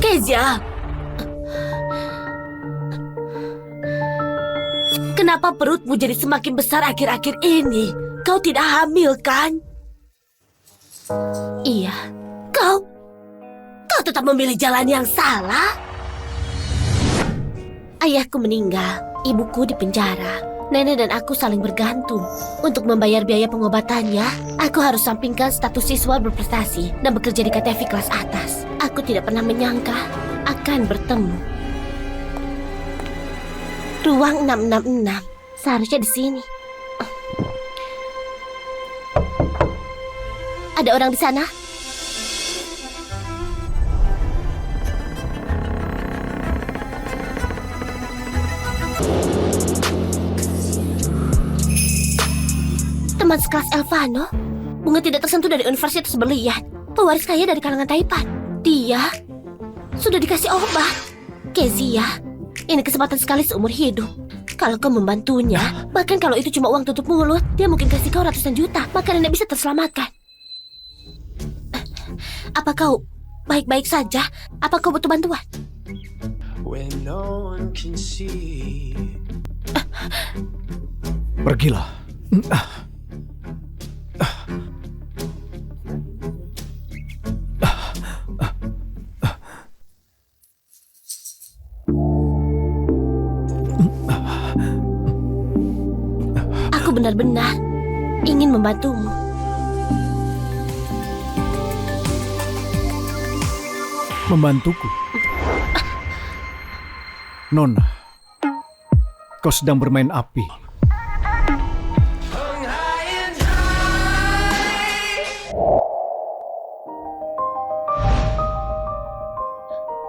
Kezia, kenapa perutmu jadi semakin besar akhir-akhir ini? Kau tidak hamil, kan? Iya, kau tetap memilih jalan yang salah. Ayahku meninggal, ibuku di penjara. Nenek dan aku saling bergantung. Untuk membayar biaya pengobatannya, aku harus sampingkan status siswa berprestasi dan bekerja di KTV kelas atas. Aku tidak pernah menyangka akan bertemu. Ruang 666, seharusnya di sini. Ada orang di sana? Teman sekelas Elvano, bunga tidak tersentuh dari universitas berlian, pewaris kaya dari kalangan Taipan. Dia sudah dikasih obat. Kezia, ini kesempatan sekali seumur hidup. Kalau kau membantunya, bahkan kalau itu cuma uang tutup mulut, dia mungkin kasih kau ratusan juta, maka nenek bisa terselamatkan. Apa kau baik-baik saja? Apa kau butuh bantuan? Pergilah. Aku benar-benar ingin membantumu. Membantuku? Nona, kau sedang bermain api.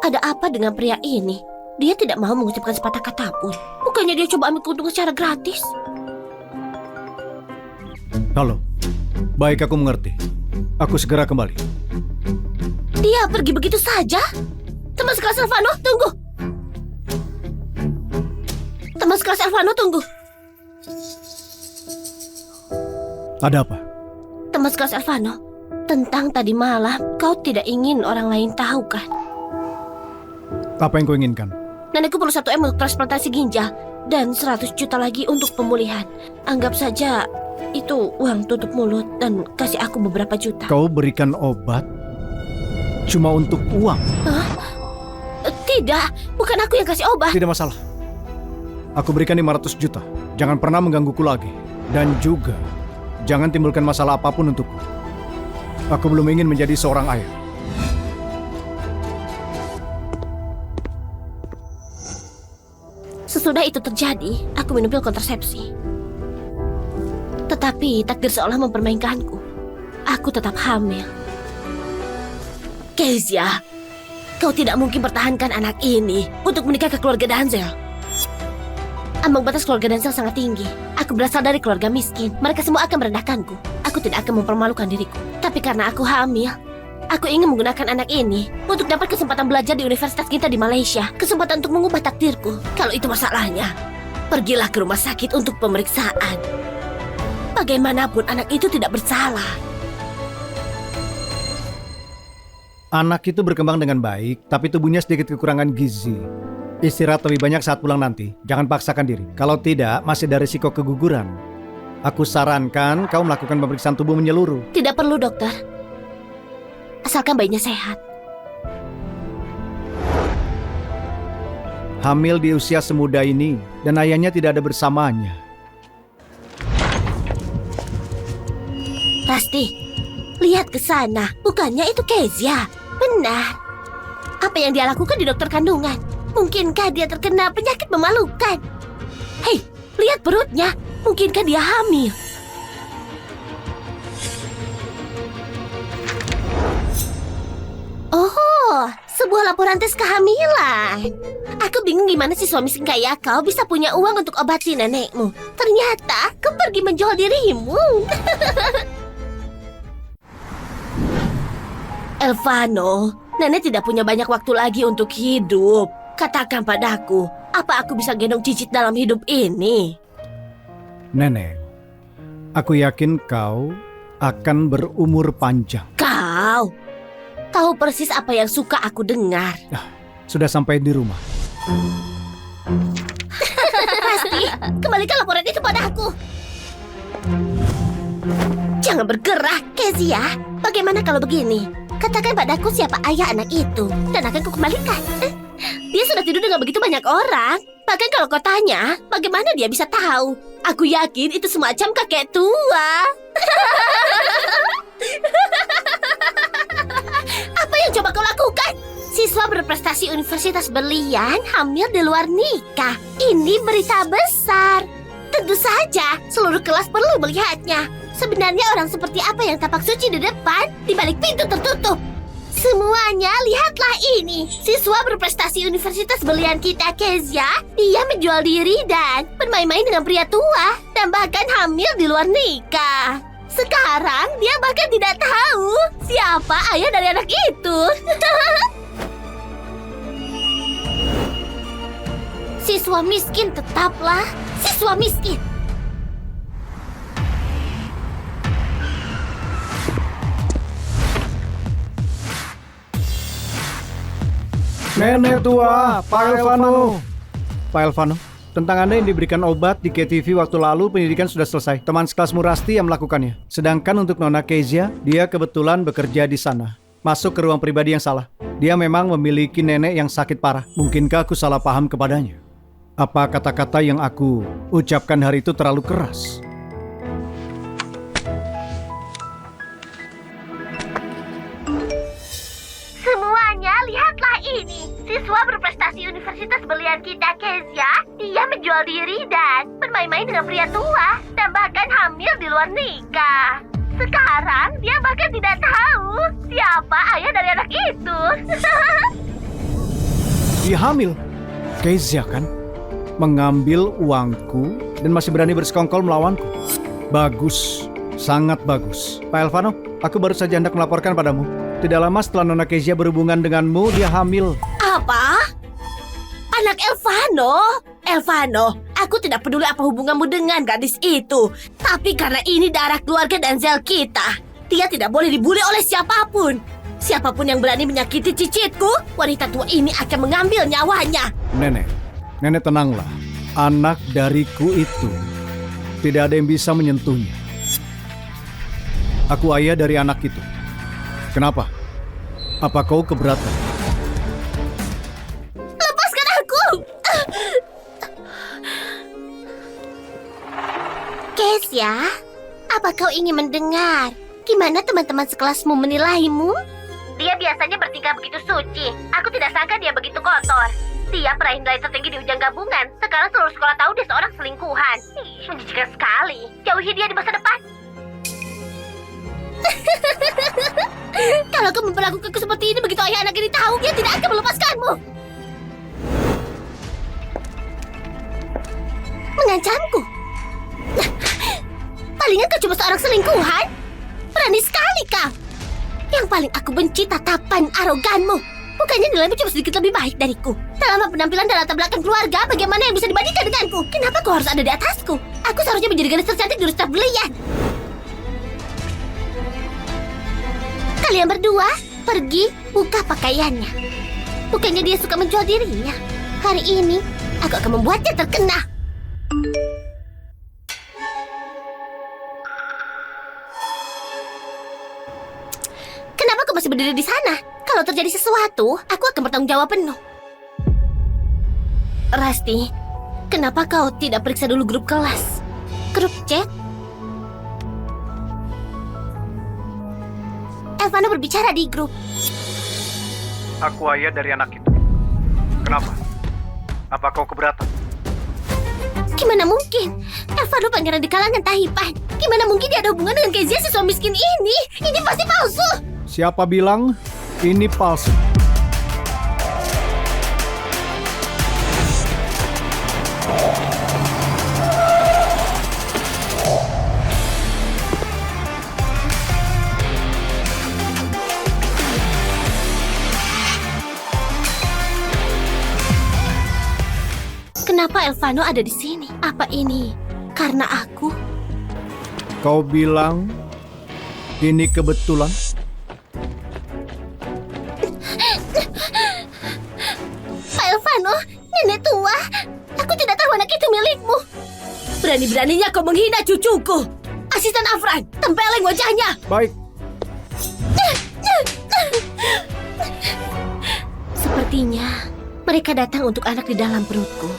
Ada apa dengan pria ini? Dia tidak mau mengucapkan sepatah kata pun. Bukannya dia coba ambil keuntungan secara gratis? Halo, baik, aku mengerti. Aku segera kembali. Dia pergi begitu saja? Teman sekelas Elvano, tunggu. Teman sekelas Elvano, tunggu. Ada apa? Teman sekelas Elvano, tentang tadi malam, kau tidak ingin orang lain tahu, kan? Apa yang kau inginkan? Nenekku perlu 1 M untuk transplantasi ginjal dan 100 juta lagi untuk pemulihan. Anggap saja itu uang tutup mulut dan kasih aku beberapa juta. Kau berikan obat cuma untuk uang? Hah? Tidak, bukan aku yang kasih obat. Tidak masalah. Aku berikan 500 juta. Jangan pernah menggangguku lagi. Dan juga, jangan timbulkan masalah apapun untukku. Aku belum ingin menjadi seorang ayah. Sesudah itu terjadi, aku minum pil kontrasepsi. Tetapi takdir seolah mempermainkanku. Aku tetap hamil. Kezia, kau tidak mungkin pertahankan anak ini untuk menikah ke keluarga Danzel. Ambang batas keluarga Danzel sangat tinggi. Aku berasal dari keluarga miskin. Mereka semua akan merendahkanku. Aku tidak akan mempermalukan diriku. Tapi karena aku hamil, aku ingin menggunakan anak ini untuk dapat kesempatan belajar di Universitas kita di Malaysia. Kesempatan untuk mengubah takdirku. Kalau itu masalahnya, pergilah ke rumah sakit untuk pemeriksaan. Bagaimanapun anak itu tidak bersalah. Anak itu berkembang dengan baik, tapi tubuhnya sedikit kekurangan gizi. Istirahat lebih banyak saat pulang nanti. Jangan paksakan diri. Kalau tidak, masih ada risiko keguguran. Aku sarankan kau melakukan pemeriksaan tubuh menyeluruh. Tidak perlu, dokter. Asalkan bayinya sehat. Hamil di usia semuda ini, dan ayahnya tidak ada bersamanya. Rasti, lihat ke sana. Bukannya itu Kezia? Benar. Apa yang dia lakukan di dokter kandungan? Mungkinkah dia terkena penyakit memalukan? Hei, lihat perutnya. Mungkinkah dia hamil? Oh, sebuah laporan tes kehamilan. Aku bingung gimana si suami sing kaya kau bisa punya uang untuk obati nenekmu. Ternyata kau pergi menjual dirimu. Elvano, nenek tidak punya banyak waktu lagi untuk hidup. Katakan padaku, apa aku bisa gendong cicit dalam hidup ini? Nenek, Aku yakin kau akan berumur panjang. Kau tahu persis apa yang suka aku dengar. Sudah sampai di rumah. Pasti, kembalikan laporan itu padaku. Jangan bergerak, Kezia. Bagaimana kalau begini? Katakan padaku siapa ayah anak itu, dan akan kukembalikan. Dia sudah tidur dengan begitu banyak orang. Bahkan kalau kau tanya, bagaimana dia bisa tahu? Aku yakin itu semacam kakek tua. Apa yang coba kau lakukan? Siswa berprestasi Universitas Berlian hamil di luar nikah. Ini berita besar. Tentu saja, seluruh kelas perlu melihatnya. Sebenarnya orang seperti apa yang tampak suci di depan, di balik pintu tertutup? Semuanya, lihatlah ini. Siswa berprestasi Universitas Berlian kita, Kezia, dia menjual diri dan bermain-main dengan pria tua. Dan bahkan hamil di luar nikah. Sekarang, dia bahkan tidak tahu siapa ayah dari anak itu. Siswa miskin tetaplah siswa miskin. Nenek tua, Pak Elvano. Pak Elvano, tentang Anda yang diberikan obat di KTV waktu lalu pendidikan sudah selesai. Teman sekelasmu Rasti yang melakukannya. Sedangkan untuk Nona Kezia, dia kebetulan bekerja di sana. Masuk ke ruang pribadi yang salah. Dia memang memiliki nenek yang sakit parah. Mungkinkah aku salah paham kepadanya? Apa kata-kata yang aku ucapkan hari itu terlalu keras? Semuanya, lihatlah ini. Siswa berprestasi Universitas Berlian kita, Kezia, dia menjual diri dan bermain-main dengan pria tua. Dan bahkan hamil di luar nikah. Sekarang, dia bahkan tidak tahu siapa ayah dari anak itu. Dia hamil. Kezia kan? Mengambil uangku dan masih berani bersekongkol melawanku. Bagus, sangat bagus. Pak Elvano, aku baru saja hendak melaporkan padamu. Tidak lama setelah Nona Kezia berhubungan denganmu, dia hamil. Apa? Anak Elvano? Elvano, aku tidak peduli apa hubunganmu dengan gadis itu. Tapi karena ini darah keluarga Denzel kita, dia tidak boleh dibully oleh siapapun. Siapapun yang berani menyakiti cicitku, wanita tua ini akan mengambil nyawanya. Nenek tenanglah. Anak dariku itu tidak ada yang bisa menyentuhnya. Aku ayah dari anak itu. Kenapa? Apa kau keberatan? Lepaskan aku! Kezia, apa kau ingin mendengar gimana teman-teman sekelasmu menilaimu? Dia biasanya bertingkah begitu suci. Aku tidak sangka dia begitu kotor. Dia peraih nilai tertinggi di ujian gabungan. Sekarang seluruh sekolah tahu dia seorang selingkuhan. Menjijikan sekali. Jauhi dia di masa depan. Kalau kau memperlakukanku seperti ini, begitu ayah anak ini tahu, dia tidak akan melepaskanmu. Mengancamku? Palingan kau cuma seorang selingkuhan. Berani sekali kau. Yang paling aku benci tatapan aroganmu. Bukannya nilaimu cuma sedikit lebih baik dariku. Dalam penampilan dan latar belakang keluarga, bagaimana yang bisa dibandingkan denganku? Kenapa kau harus ada di atasku? Aku seharusnya menjadi gadis tercantik di Universitas Berlian. Kalian berdua, pergi buka pakaiannya. Bukannya dia suka menjual dirinya. Hari ini, aku akan membuatnya terkena. Kenapa kau masih berdiri di sana? Kalau terjadi sesuatu, aku akan bertanggung jawab penuh. Rasti, kenapa kau tidak periksa dulu grup kelas? Grup chat? Elvano berbicara di grup. Aku ayah dari anak itu. Kenapa? Apa kau keberatan? Gimana mungkin? Elvano pangeran di kalangan Taipan. Gimana mungkin dia ada hubungan dengan Kezia siswa miskin ini? Ini pasti palsu. Siapa bilang ini palsu? Kenapa Elvano ada di sini? Apa ini karena aku? Kau bilang ini kebetulan? Pak Elvano, nenek tua. Aku tidak tahu anak itu milikmu. Berani-beraninya kau menghina cucuku. Asisten Afran, tempeleng wajahnya. Baik. Sepertinya mereka datang untuk anak di dalam perutku.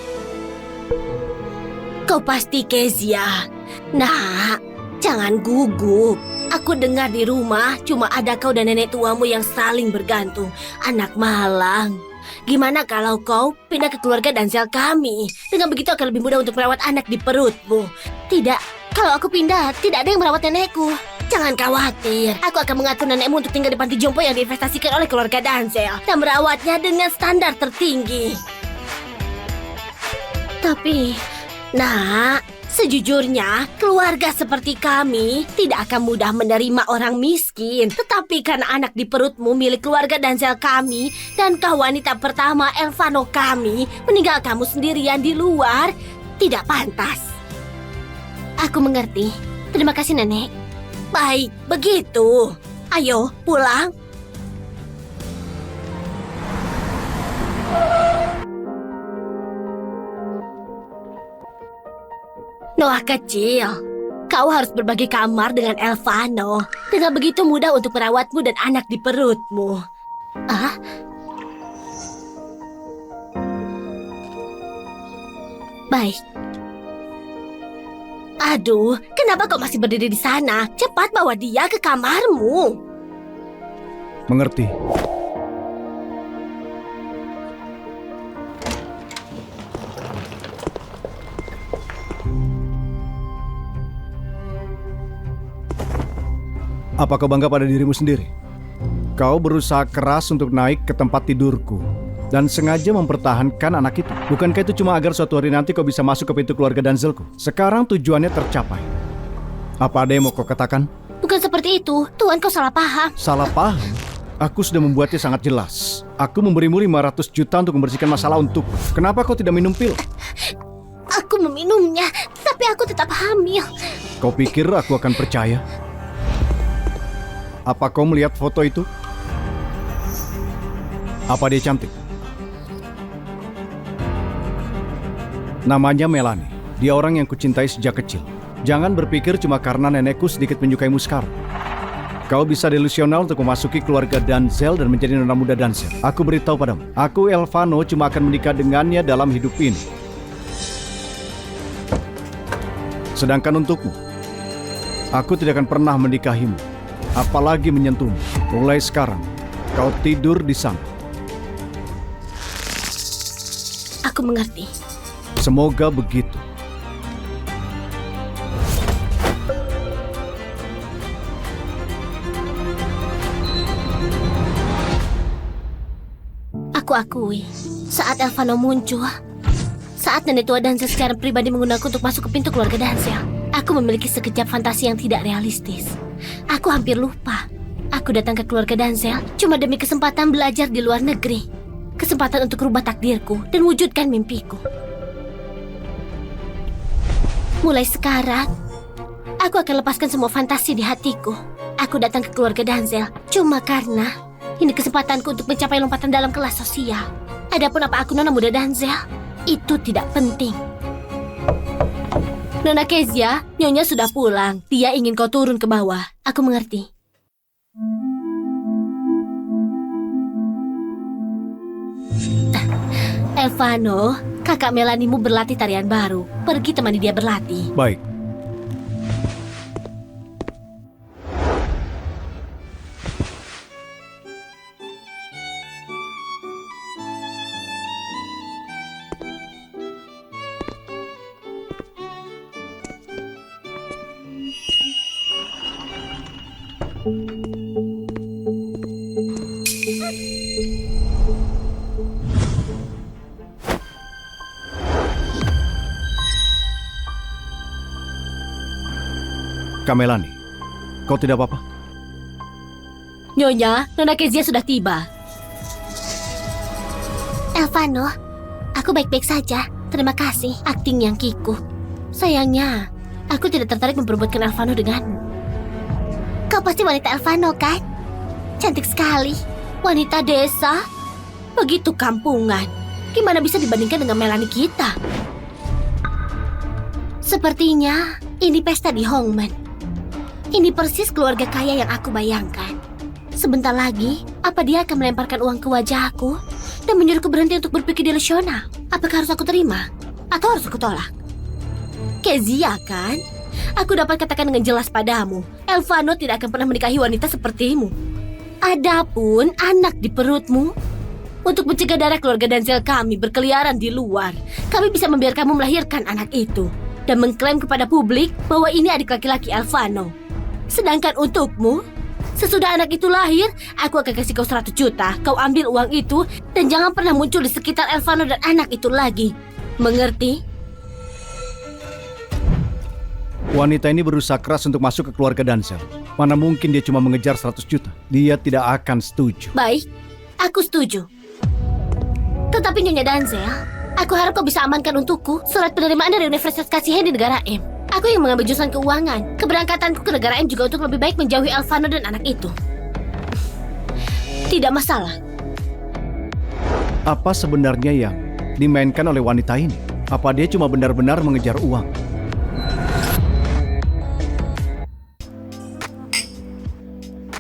Kau pasti Kezia. Nah, jangan gugup. Aku dengar di rumah cuma ada kau dan nenek tuamu yang saling bergantung. Anak malang. Gimana kalau kau pindah ke keluarga Danzel kami? Dengan begitu akan lebih mudah untuk merawat anak di perutmu. Tidak, kalau aku pindah, tidak ada yang merawat nenekku. Jangan khawatir, aku akan mengatur nenekmu untuk tinggal di panti jompo yang diinvestasikan oleh keluarga Danzel dan merawatnya dengan standar tertinggi. Tapi, nak, sejujurnya keluarga seperti kami tidak akan mudah menerima orang miskin. Tetapi karena anak di perutmu milik keluarga Danzel kami dan kau wanita pertama Elvano kami meninggal kamu sendirian di luar, tidak pantas. Aku mengerti. Terima kasih, Nenek. Baik, begitu. Ayo, pulang. Noah kecil, kau harus berbagi kamar dengan Elvano. Dengan begitu mudah untuk merawatmu dan anak di perutmu. Ah? Baik. Aduh, kenapa kau masih berdiri di sana? Cepat bawa dia ke kamarmu. Mengerti. Apa kau bangga pada dirimu sendiri? Kau berusaha keras untuk naik ke tempat tidurku dan sengaja mempertahankan anak itu. Bukankah itu cuma agar suatu hari nanti kau bisa masuk ke pintu keluarga Danzelku? Sekarang tujuannya tercapai. Apa ada yang mau kau katakan? Bukan seperti itu. Tuan, kau salah paham. Salah paham? Aku sudah membuatnya sangat jelas. Aku memberimu 500 juta untuk membersihkan masalah untukku. Kenapa kau tidak minum pil? Aku meminumnya, tapi aku tetap hamil. Kau pikir aku akan percaya? Apa kau melihat foto itu? Apa dia cantik? Namanya Melanie. Dia orang yang kucintai sejak kecil. Jangan berpikir cuma karena nenekku sedikit menyukaimu sekarang. Kau bisa delusional untuk memasuki keluarga Danzel dan menjadi nona muda Danzel. Aku beritahu padamu, aku Elvano cuma akan menikah dengannya dalam hidup ini. Sedangkan untukmu, aku tidak akan pernah menikahimu, apalagi menyentuhmu. Mulai sekarang, kau tidur di sana. Aku mengerti. Semoga begitu. Aku akui, saat Elvano muncul, saat nenek tua Danzel secara pribadi menggunaku untuk masuk ke pintu keluarga Danzel, aku memiliki sekejap fantasi yang tidak realistis. Aku hampir lupa. Aku datang ke keluarga Danzel cuma demi kesempatan belajar di luar negeri. Kesempatan untuk rubah takdirku dan wujudkan mimpiku. Mulai sekarang, aku akan lepaskan semua fantasi di hatiku. Aku datang ke keluarga Danzel cuma karena ini kesempatanku untuk mencapai lompatan dalam kelas sosial. Adapun apa aku nona muda Danzel, itu tidak penting. Nona Kezia, Nyonya sudah pulang. Dia ingin kau turun ke bawah. Aku mengerti. Elvano, kakak Melanimu berlatih tarian baru. Pergi temani dia berlatih. Baik. Melanie, kau tidak apa-apa? Nyonya, Nona Kezia sudah tiba. Elvano, aku baik-baik saja. Terima kasih, akting yang kikuk. Sayangnya, Aku tidak tertarik memperbuatkan Alvano denganmu. Kau pasti wanita Alvano, kan? Cantik sekali. Wanita desa. Begitu kampungan. Gimana bisa dibandingkan dengan Melanie kita? Sepertinya ini pesta di Hongmen. Ini persis keluarga kaya yang aku bayangkan. Sebentar lagi, apa dia akan melemparkan uang ke wajahku dan menyuruhku berhenti untuk berpikir rasional? Apakah harus aku terima? Atau harus aku tolak? Kezia, kan? Aku dapat katakan dengan jelas padamu, Alvano tidak akan pernah menikahi wanita sepertimu. Adapun anak di perutmu, untuk mencegah darah keluarga Danzel kami berkeliaran di luar, kami bisa membiarkanmu melahirkan anak itu dan mengklaim kepada publik bahwa ini adik laki-laki Alvano. Sedangkan untukmu, sesudah anak itu lahir, aku akan kasih kau 100 juta. Kau ambil uang itu dan jangan pernah muncul di sekitar Alvano dan anak itu lagi. Mengerti? Wanita ini berusaha keras untuk masuk ke keluarga Danzel. Mana mungkin dia cuma mengejar 100 juta. Dia tidak akan setuju. Baik, aku setuju. Tetapi Nyonya Danzel, aku harap kau bisa amankan untukku surat penerimaan dari Universitas Kasihan di negara M. Aku yang mengambil jurusan keuangan. Keberangkatanku ke negara M juga untuk lebih baik menjauhi Alvano dan anak itu. Tidak masalah. Apa sebenarnya yang dimainkan oleh wanita ini? Apa dia cuma benar-benar mengejar uang?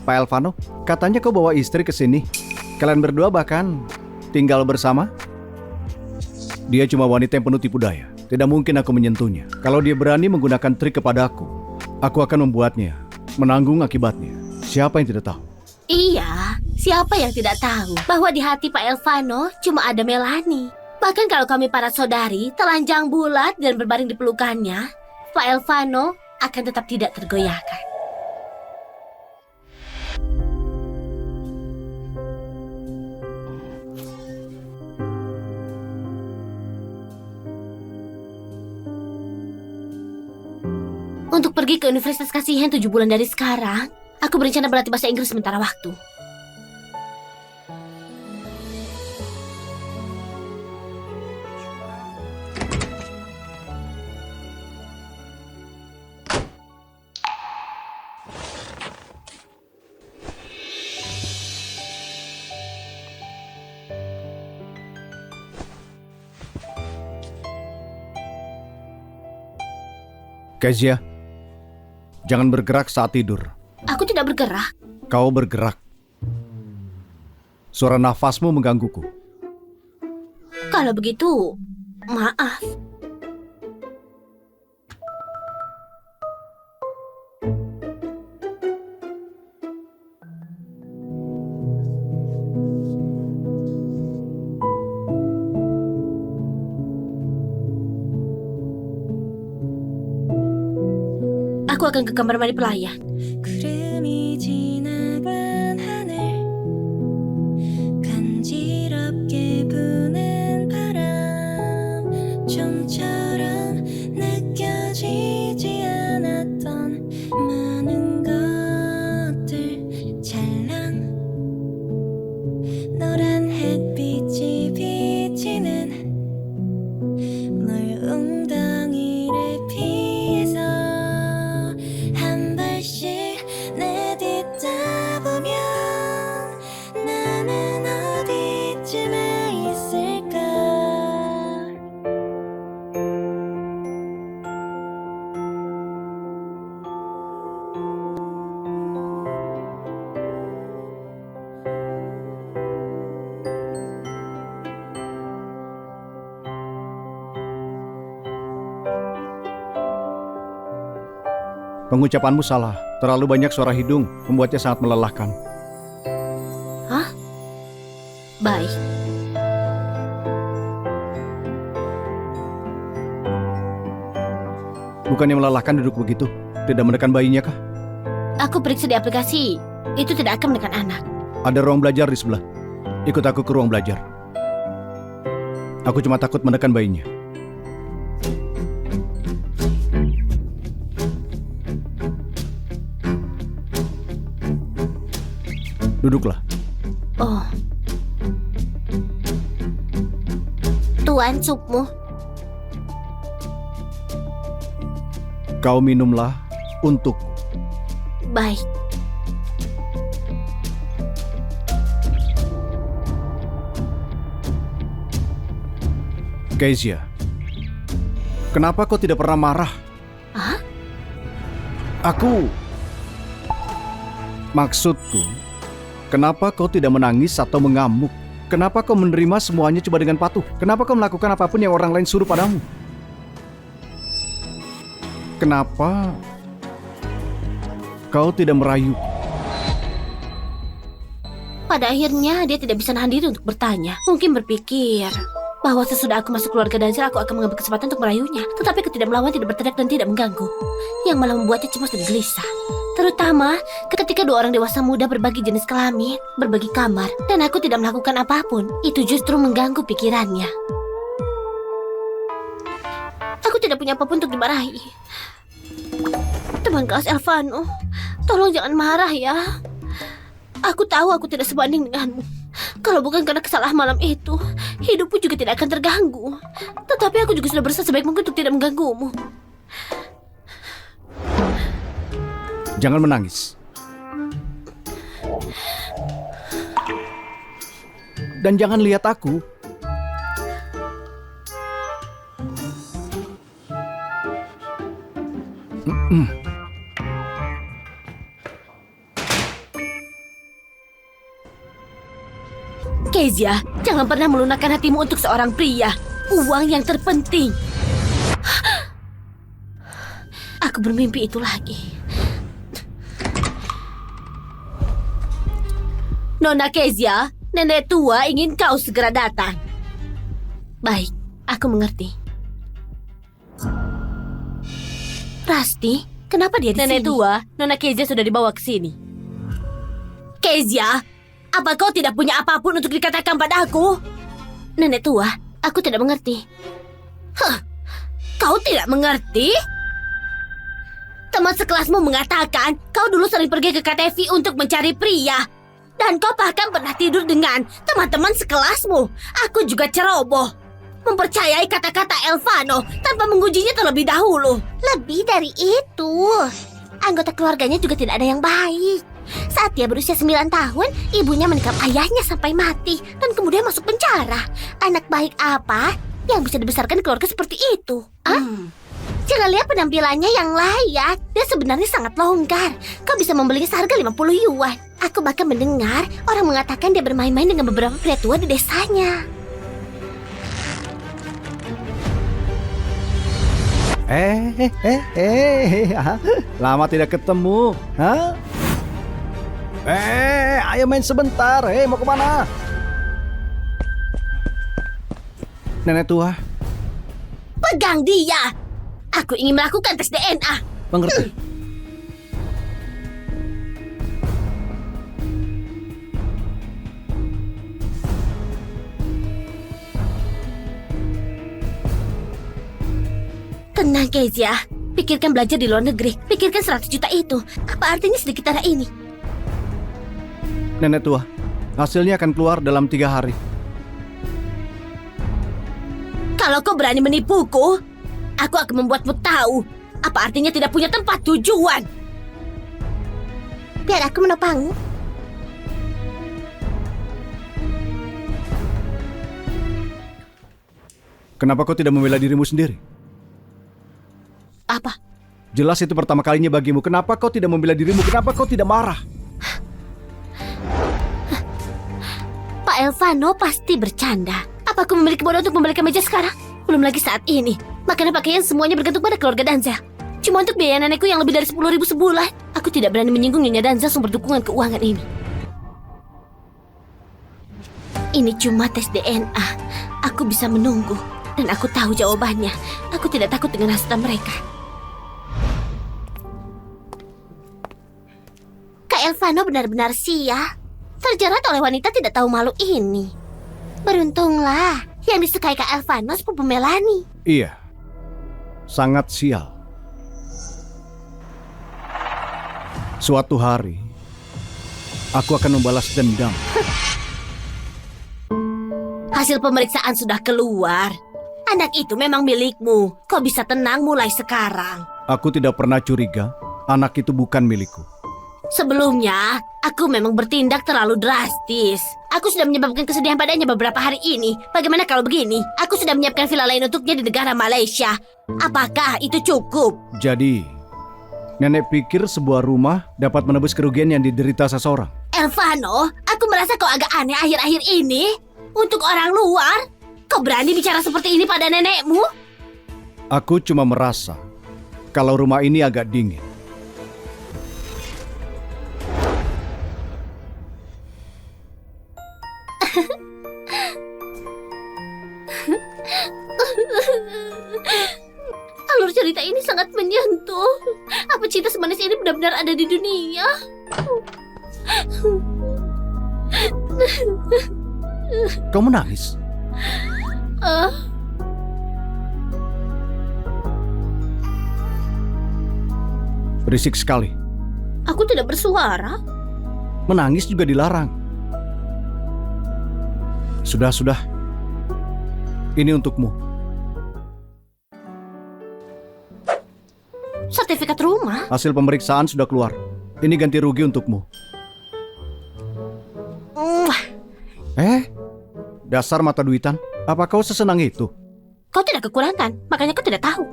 Pak Alvano, katanya kau bawa istri ke sini. Kalian berdua bahkan tinggal bersama? Dia cuma wanita yang penuh tipu daya. Tidak mungkin aku menyentuhnya. Kalau dia berani menggunakan trik kepada aku akan membuatnya menanggung akibatnya. Siapa yang tidak tahu? Iya, siapa yang tidak tahu bahwa di hati Pak Alvano cuma ada Melanie. Bahkan kalau kami para saudari telanjang bulat dan berbaring di pelukannya, Pak Alvano akan tetap tidak tergoyahkan. Untuk pergi ke Universitas Kasihan 7 bulan dari sekarang, aku berencana berlatih bahasa Inggris sementara waktu. Kezia, jangan bergerak saat tidur. Aku tidak bergerak. Kau bergerak. Suara nafasmu menggangguku. Kalau begitu, maaf. Aku akan ke kamar mandi pelayan. 구름이 지나간 하늘 간지럽게 부는 바람 좀처럼 느껴지지 않았던 많은 것들 찰랑 노란 햇빛이 비치는 물 웅덩이를 피해서 한 발씩 내딛다 보면 나는 어디쯤에 있을까. Pengucapanmu salah. Terlalu banyak suara hidung, membuatnya sangat melelahkan. Hah? Baik. Bukannya melelahkan duduk begitu? Tidak menekan bayinya kah? Aku periksa di aplikasi. Itu tidak akan menekan anak. Ada ruang belajar di sebelah. Ikut aku ke ruang belajar. Aku cuma takut menekan bayinya. Duduklah. Oh. Tuan supmu. Kau minumlah untuk. Baik. Kezia, kenapa kau tidak pernah marah? Hah? Maksudku, kenapa kau tidak menangis atau mengamuk? Kenapa kau menerima semuanya coba dengan patuh? Kenapa kau melakukan apapun yang orang lain suruh padamu? Kenapa kau tidak merayu? Pada akhirnya dia tidak bisa nahan diri untuk bertanya. Mungkin berpikir bahwa sesudah aku masuk keluarga Danzel, aku akan mengambil kesempatan untuk merayunya. Tetapi aku tidak melawan, tidak berteriak, dan tidak mengganggu. Yang malah membuatnya cemas dan gelisah. Terutama ketika dua orang dewasa muda berbagi jenis kelamin, berbagi kamar, dan aku tidak melakukan apapun. Itu justru mengganggu pikirannya. Aku tidak punya apapun untuk dimarahi. Teman kelas Elvano, tolong jangan marah ya. Aku tahu aku tidak sebanding denganmu. Kalau bukan karena kesalahan malam itu, hidupku juga tidak akan terganggu. Tetapi aku juga sudah berusaha sebaik mungkin untuk tidak mengganggumu. Jangan menangis. Dan jangan lihat aku. Kezia, jangan pernah melunakkan hatimu untuk seorang pria. Uang yang terpenting. Aku bermimpi itu lagi. Nona Kezia, nenek tua ingin kau segera datang. Baik, aku mengerti. Rasti, kenapa dia di sini? Nenek tua, Nona Kezia sudah dibawa ke sini. Kezia, apa kau tidak punya apapun untuk dikatakan padaku? Nenek tua, aku tidak mengerti. Hah, kau tidak mengerti? Teman sekelasmu mengatakan kau dulu sering pergi ke KTV untuk mencari pria. Dan kau bahkan pernah tidur dengan teman-teman sekelasmu. Aku juga ceroboh, mempercayai kata-kata Elvano tanpa mengujinya terlebih dahulu. Lebih dari itu, anggota keluarganya juga tidak ada yang baik. Saat dia berusia 9 tahun, ibunya menikam ayahnya sampai mati dan kemudian masuk penjara. Anak baik apa yang bisa dibesarkan di keluarga seperti itu? Jangan lihat penampilannya yang layak. Dia sebenarnya sangat longgar. Kau bisa membelinya seharga 50 yuan. Aku bahkan mendengar orang mengatakan dia bermain-main dengan beberapa pria tua di desanya. Lama tidak ketemu. Hah? Ayo main sebentar. Mau kemana? Nenek tua. Pegang dia. Aku ingin melakukan tes DNA. Mengerti? Tenang, Kezia. Pikirkan belajar di luar negeri. Pikirkan 100 juta itu. Apa artinya sedikit darah ini? Nenek tua, hasilnya akan keluar dalam 3 hari. Kalau kau berani menipuku, aku akan membuatmu tahu apa artinya tidak punya tempat tujuan. Biar aku menopangmu. Kenapa kau tidak membela dirimu sendiri? Apa? Jelas itu pertama kalinya bagimu. Kenapa kau tidak membela dirimu? Kenapa kau tidak marah? Pak Elvano pasti bercanda. Apa aku memiliki modal untuk membelikan meja sekarang? Belum lagi saat ini. Makanan pakaian semuanya bergantung pada keluarga Danzel. Cuma untuk biaya nenekku yang lebih dari 10.000 sebulan. Aku tidak berani menyinggung Nyonya Danzel sumber dukungan keuangan ini. Ini cuma tes DNA. Aku bisa menunggu. Dan aku tahu jawabannya. Aku tidak takut dengan hasutan mereka. Kak Elvano benar-benar sia. Terjerat oleh wanita tidak tahu malu ini. Beruntunglah yang disukai Kak Elvano sepupu Melanie. Iya, sangat sial. Suatu hari, aku akan membalas dendam. Hasil pemeriksaan sudah keluar. Anak itu memang milikmu. Kau bisa tenang mulai sekarang. Aku tidak pernah curiga anak itu bukan milikku. Sebelumnya, aku memang bertindak terlalu drastis. Aku sudah menyebabkan kesedihan padanya beberapa hari ini. Bagaimana kalau begini? Aku sudah menyiapkan villa lain untuknya di negara Malaysia. Apakah itu cukup? Jadi, nenek pikir sebuah rumah dapat menebus kerugian yang diderita seseorang. Elvano, aku merasa kau agak aneh akhir-akhir ini. Untuk orang luar, kau berani bicara seperti ini pada nenekmu? Aku cuma merasa kalau rumah ini agak dingin. Alur cerita ini sangat menyentuh. Apa cinta semanis ini benar-benar ada di dunia? Kau menangis? Ah, Berisik sekali. aku tidak bersuara. Menangis juga dilarang. Sudah. Ini untukmu. Sertifikat rumah? Hasil pemeriksaan sudah keluar. Ini ganti rugi untukmu. Dasar mata duitan. Apa kau sesenang itu? Kau tidak kekurangan, makanya kau tidak tahu.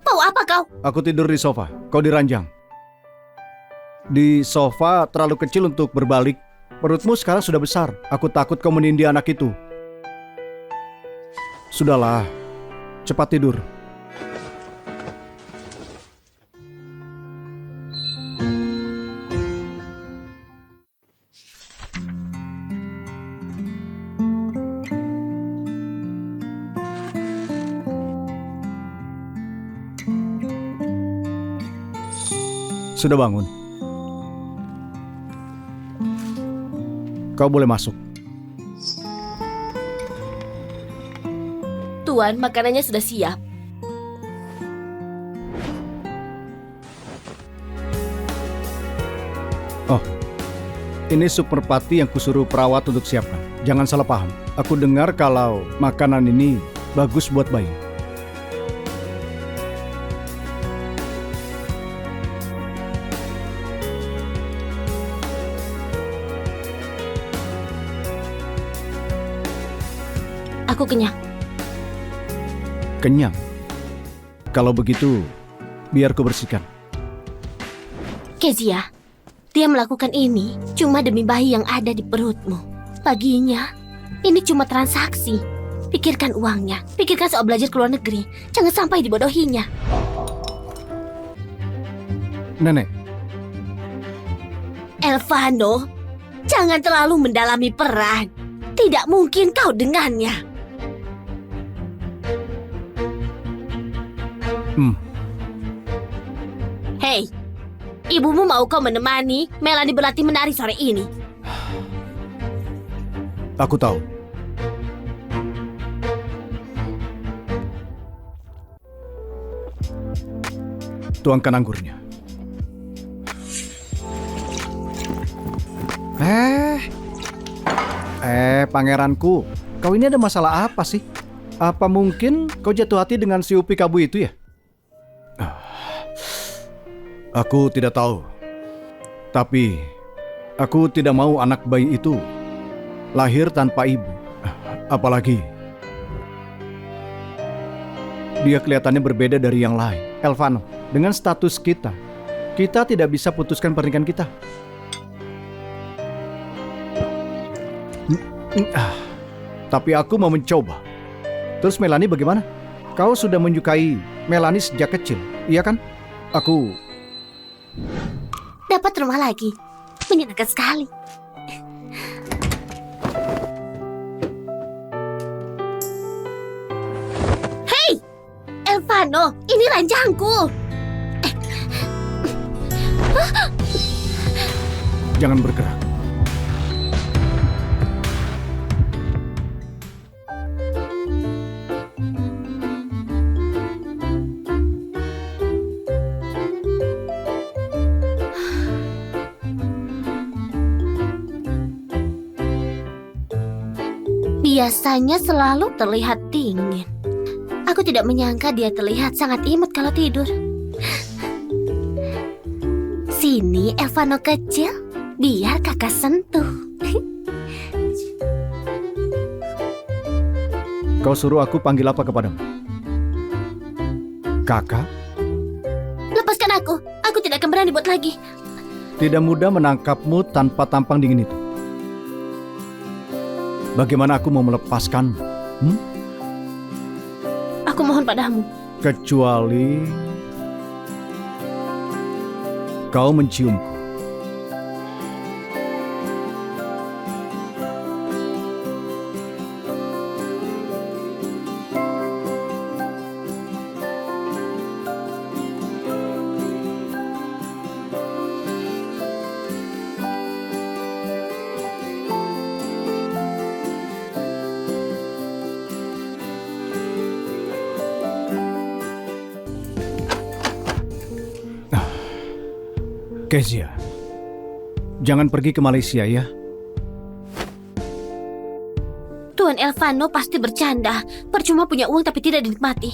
Mau apa kau? Aku tidur di sofa, kau di ranjang. Di sofa terlalu kecil untuk berbalik. Perutmu sekarang sudah besar. Aku takut kau menindih anak itu. Sudahlah, cepat tidur. Sudah bangun. Kau boleh masuk. Tuan, makanannya sudah siap. Oh, ini sup merpati yang kusuruh perawat untuk siapkan. Jangan salah paham. Aku dengar kalau makanan ini bagus buat bayi. Aku kenyang. Kenyang. Kalau begitu, biar ku bersihkan. Kezia, dia melakukan ini cuma demi bayi yang ada di perutmu. Baginya, ini cuma transaksi. Pikirkan uangnya, pikirkan soal belajar ke luar negeri. Jangan sampai dibodohinya. Nenek, Elvano, jangan terlalu mendalami peran. Tidak mungkin kau dengannya. Hei, ibumu mau kau menemani Melanie berlatih menari sore ini? aku tahu. Tuangkan anggurnya. Pangeranku, kau ini ada masalah apa sih? Apa mungkin kau jatuh hati dengan si Upi Kabu itu ya? Aku tidak tahu. Tapi aku tidak mau anak bayi itu lahir tanpa ibu. Apalagi dia kelihatannya berbeda dari yang lain. Elvano, dengan status kita tidak bisa putuskan pernikahan kita. Tapi aku mau mencoba. Terus Melanie bagaimana? Kau sudah menyukai Melanie sejak kecil, iya kan? Aku Dapat rumah lagi. Menyenangkan sekali. Hei! Elvano, ini ranjangku. jangan bergerak. Biasanya selalu terlihat dingin. Aku tidak menyangka dia terlihat sangat imut kalau tidur. Sini, Elvano kecil, biar kakak sentuh. Kau suruh aku panggil apa kepadamu? Kakak? Lepaskan aku tidak akan berani buat lagi. Tidak mudah menangkapmu tanpa tampang dingin itu. Bagaimana aku mau melepaskanmu? Aku mohon padamu. Kecuali kau menciumku. Kezia, jangan pergi ke Malaysia ya. Tuan Elvano pasti bercanda. Percuma punya uang tapi tidak dinikmati.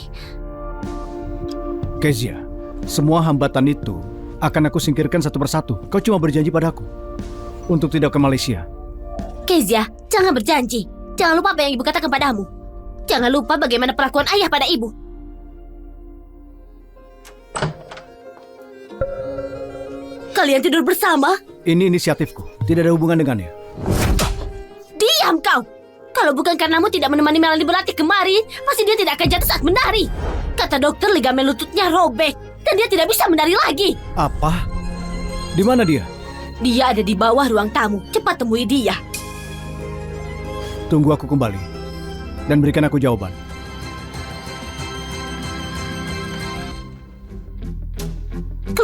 Kezia, semua hambatan itu akan aku singkirkan satu persatu. Kau cuma berjanji padaku untuk tidak ke Malaysia. Kezia, jangan berjanji. Jangan lupa apa yang ibu katakan padamu. Jangan lupa bagaimana perlakuan ayah pada ibu. Kalian tidur bersama? Ini inisiatifku, tidak ada hubungan dengannya. Diam kau! Kalau bukan karenamu tidak menemani Melanie berlatih kemarin, pasti dia tidak akan jatuh saat menari. Kata dokter ligamen lututnya robek, dan dia tidak bisa menari lagi. Apa? Di mana dia? Dia ada di bawah ruang tamu. Cepat temui dia. Tunggu aku kembali, dan berikan aku jawaban.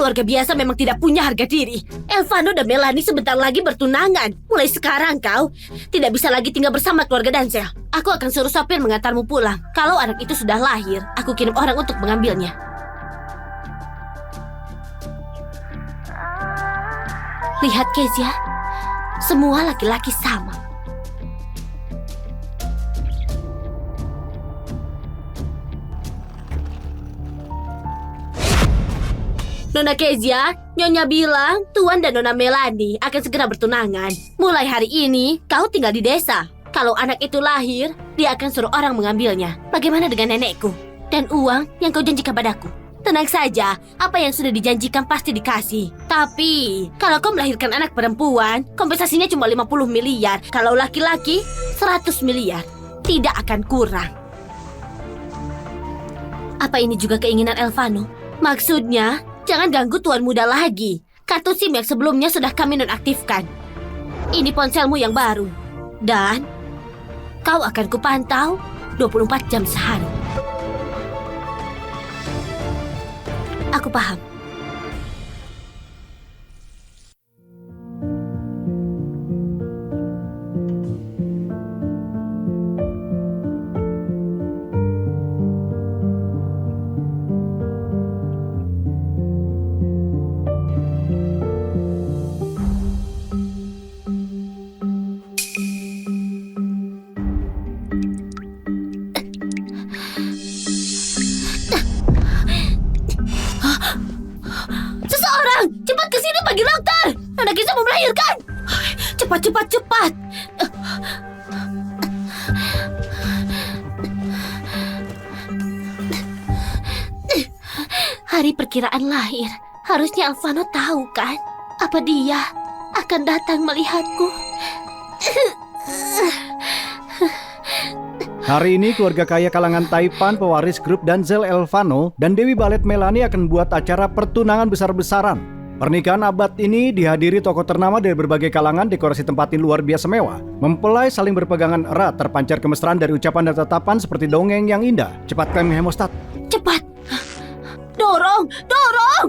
Keluarga biasa memang tidak punya harga diri. Elvano dan Melanie sebentar lagi bertunangan. Mulai sekarang kau tidak bisa lagi tinggal bersama keluarga Danzel. Aku akan suruh sopir mengantarmu pulang. Kalau anak itu sudah lahir, aku kirim orang untuk mengambilnya. Lihat Kezia, semua laki-laki sama. Nona Kezia, Nyonya bilang Tuan dan Nona Melanie akan segera bertunangan. Mulai hari ini, kau tinggal di desa. Kalau anak itu lahir, dia akan suruh orang mengambilnya. Bagaimana dengan nenekku? Dan uang yang kau janjikan padaku? Tenang saja, apa yang sudah dijanjikan pasti dikasih. Tapi, kalau kau melahirkan anak perempuan, kompensasinya cuma 50 miliar. Kalau laki-laki, 100 miliar. Tidak akan kurang. Apa ini juga keinginan Elvano? Maksudnya, jangan ganggu tuan muda lagi. Kartu SIM yang sebelumnya sudah kami nonaktifkan. Ini ponselmu yang baru. Dan kau akan kupantau 24 jam sehari. Aku paham. Cepat ke sini, panggil dokter. Anak kita mau melahirkan. Cepat, cepat, cepat. Hari perkiraan lahir. Harusnya Elvano tahu kan? Apa dia akan datang melihatku? Hari ini keluarga kaya kalangan Taipan, pewaris grup Danzel Elvano, dan Dewi Ballet Melanie akan buat acara pertunangan besar-besaran. Pernikahan abad ini dihadiri tokoh ternama dari berbagai kalangan, dekorasi tempatin luar biasa mewah. Mempelai saling berpegangan erat, terpancar kemesraan dari ucapan dan tatapan seperti dongeng yang indah. Cepat klaim hemostat. Cepat. Dorong, dorong.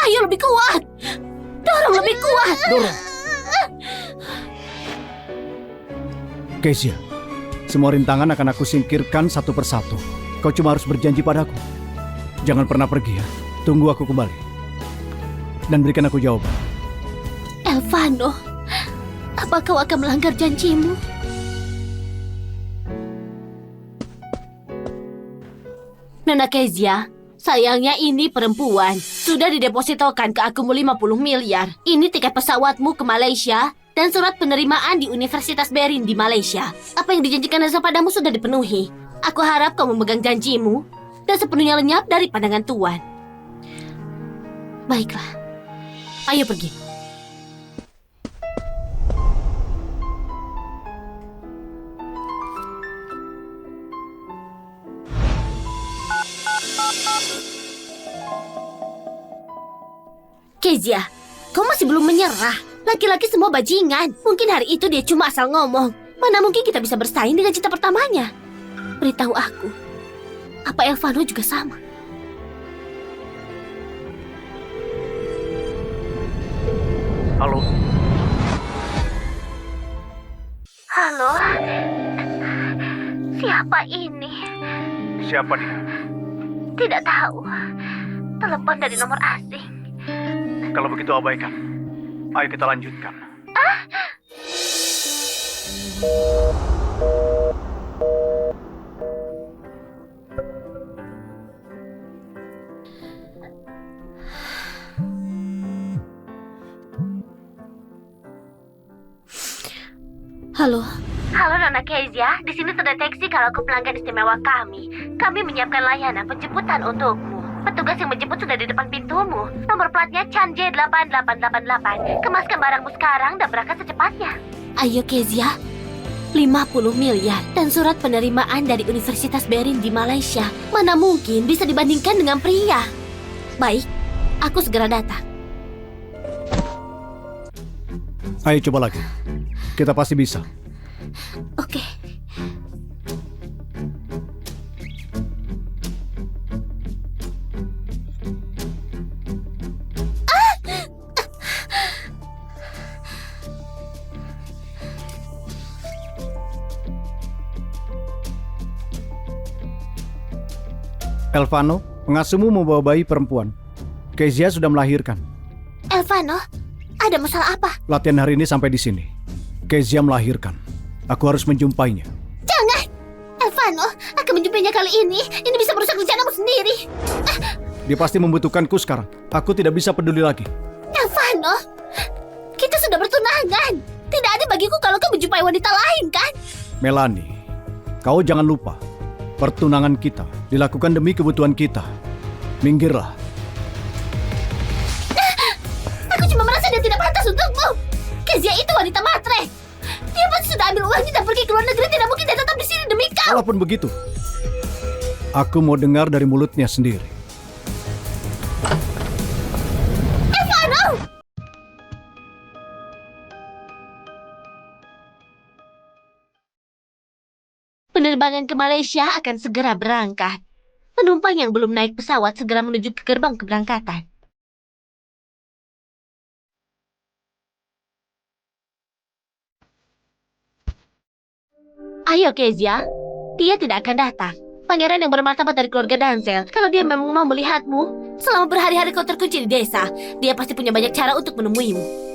Ayo lebih kuat. Dorong lebih kuat. Dorong. Kezia, semua rintangan akan aku singkirkan satu persatu. Kau cuma harus berjanji padaku. Jangan pernah pergi ya. Tunggu aku kembali. Dan berikan aku jawaban. Elvano, apa kau akan melanggar janjimu? Nona Kezia, sayangnya ini perempuan. Sudah didepositokan ke aku 50 miliar. Ini tiket pesawatmu ke Malaysia dan surat penerimaan di Universitas Berin di Malaysia. Apa yang dijanjikan Elsa padamu sudah dipenuhi. Aku harap kau memegang janjimu dan sepenuhnya lenyap dari pandangan Tuan. Baiklah, ayo pergi. Kezia, kau masih belum menyerah. Laki-laki semua bajingan. Mungkin hari itu dia cuma asal ngomong. Mana mungkin kita bisa bersaing dengan cinta pertamanya? Beritahu aku, apa Elvano juga sama? Halo. Halo? Siapa ini? Siapa dia? Tidak tahu. Telepon dari nomor asing. Kalau begitu abaikan. Ayo kita lanjutkan. Halo. Halo Nona Kezia, di sini terdeteksi kalau kau pelanggan istimewa kami. Kami menyiapkan layanan penjemputan untukmu. Petugas yang menjemput sudah di depan pintumu. Nomor platnya Chan J8888. Kemaskan barangmu sekarang dan berangkat secepatnya. Ayo Kezia, 50 miliar dan surat penerimaan dari Universitas Berin di Malaysia. Mana mungkin bisa dibandingkan dengan pria. Baik, aku segera datang. Ayo coba lagi. Kita pasti bisa. Oke. Elvano, pengasuhmu membawa bayi perempuan. Kezia sudah melahirkan. Elvano, ada masalah apa? Latihan hari ini sampai di sini. Kezia melahirkan. Aku harus menjumpainya. Jangan! Elvano, akan menjumpainya kali ini. Ini bisa merusak rencanamu sendiri. Dia pasti membutuhkanku sekarang. Aku tidak bisa peduli lagi. Elvano, kita sudah bertunangan. Tidak ada bagiku kalau kau menjumpai wanita lain, kan? Melanie, kau jangan lupa. Pertunangan kita dilakukan demi kebutuhan kita. Minggirlah. Aku cuma merasa dia tidak pantas untukmu. Kezia itu wanita matre. Dia pasti sudah ambil uangnya dan pergi ke luar negeri. Tidak mungkin dia tetap di sini demi kau. Walaupun begitu, aku mau dengar dari mulutnya sendiri. Elvano! Penerbangan ke Malaysia akan segera berangkat. Penumpang yang belum naik pesawat segera menuju ke gerbang keberangkatan. Ayo Kezia, dia tidak akan datang. Pangeran yang bermartabat dari keluarga Danzel. Kalau dia memang mau melihatmu, selama berhari-hari kau terkunci di desa, dia pasti punya banyak cara untuk menemuimu.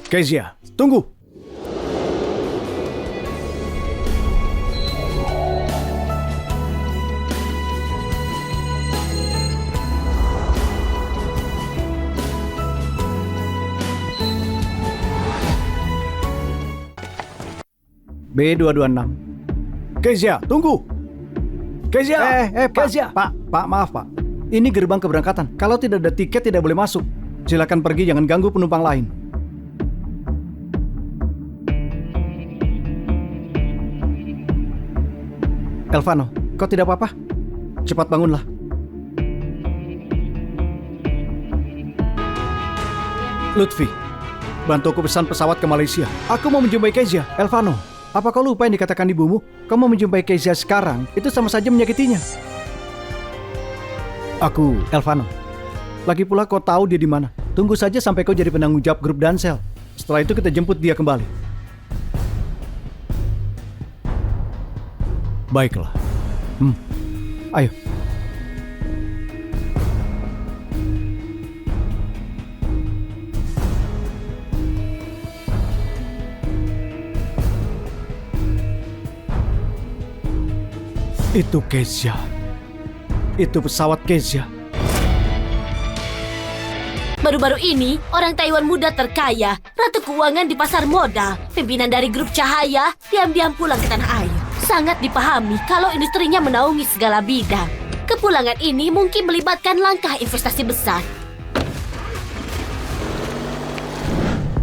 Kezia, tunggu. B226. Kezia, tunggu. Kezia, Kezia. Pak, maaf Pak. Ini gerbang keberangkatan. Kalau tidak ada tiket tidak boleh masuk. Silakan pergi, jangan ganggu penumpang lain. Elvano, kau tidak apa-apa? Cepat bangunlah. Lutfi, bantu aku pesan pesawat ke Malaysia. Aku mau menjumpai Kezia. Elvano, apa kau lupa yang dikatakan ibumu? Kau mau menjumpai Kezia sekarang, itu sama saja menyakitinya. Aku, Elvano. Lagi pula kau tahu dia di mana. Tunggu saja sampai kau jadi penanggung jawab grup Danzel. Setelah itu kita jemput dia kembali. Baiklah. Ayo. Itu Kezia. Itu pesawat Kezia. Baru-baru ini, orang Taiwan muda terkaya, ratu keuangan di pasar modal, pimpinan dari grup cahaya, diam-diam pulang ke tanah air. Sangat dipahami kalau industrinya menaungi segala bidang. Kepulangan ini mungkin melibatkan langkah investasi besar.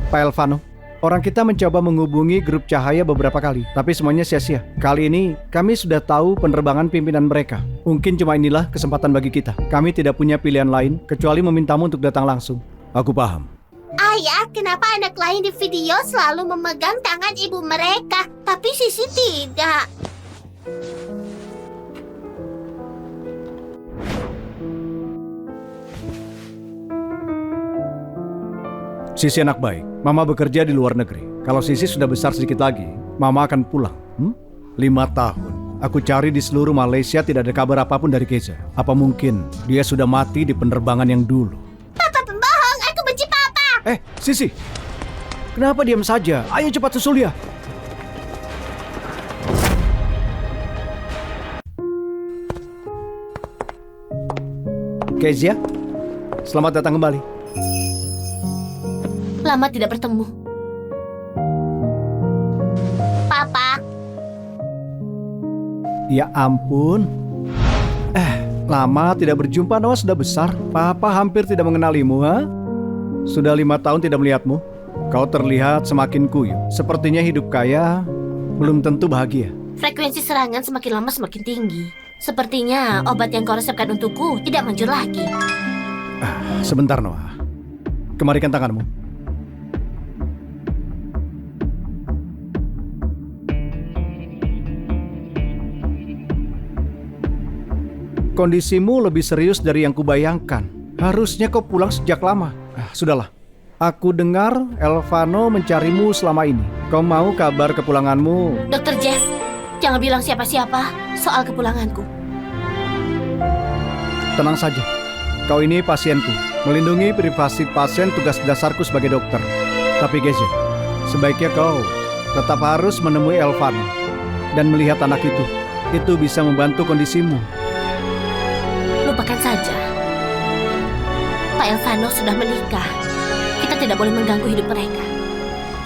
Pak Elvano, orang kita mencoba menghubungi grup cahaya beberapa kali, tapi semuanya sia-sia. Kali ini, kami sudah tahu penerbangan pimpinan mereka. Mungkin cuma inilah kesempatan bagi kita. Kami tidak punya pilihan lain, kecuali memintamu untuk datang langsung. Aku paham. Ayah, kenapa anak lain di video selalu memegang tangan ibu mereka, tapi Sisi tidak? Sisi anak baik. Mama bekerja di luar negeri. Kalau Sisi sudah besar sedikit lagi, Mama akan pulang. 5 tahun. Aku cari di seluruh Malaysia tidak ada kabar apapun dari Kezia. Apa mungkin dia sudah mati di penerbangan yang dulu? Papa pembohong, aku benci Papa. Sisi. Kenapa diam saja? Ayo cepat susul dia. Kezia, selamat datang kembali. Lama tidak bertemu. Papa. Ya ampun. Lama tidak berjumpa, Noah sudah besar. Papa hampir tidak mengenalimu, ha? Sudah 5 tahun tidak melihatmu. Kau terlihat semakin kuyup. Sepertinya hidup kaya belum tentu bahagia. Frekuensi serangan semakin lama semakin tinggi. Sepertinya obat yang kau resepkan untukku tidak manjur lagi. Sebentar, Noah. Kemarikan tanganmu. Kondisimu lebih serius dari yang kubayangkan. Harusnya kau pulang sejak lama. Sudahlah. Aku dengar Elvano mencarimu selama ini. Kau mau kabar kepulanganmu? Dokter Jeff, jangan bilang siapa-siapa soal kepulanganku. Tenang saja. Kau ini pasienku. Melindungi privasi pasien tugas dasarku sebagai dokter. Tapi Kezia, sebaiknya kau tetap harus menemui Elvano dan melihat anak itu. Itu bisa membantu kondisimu. Lupakan saja. Pak Elvano sudah menikah. Kita tidak boleh mengganggu hidup mereka.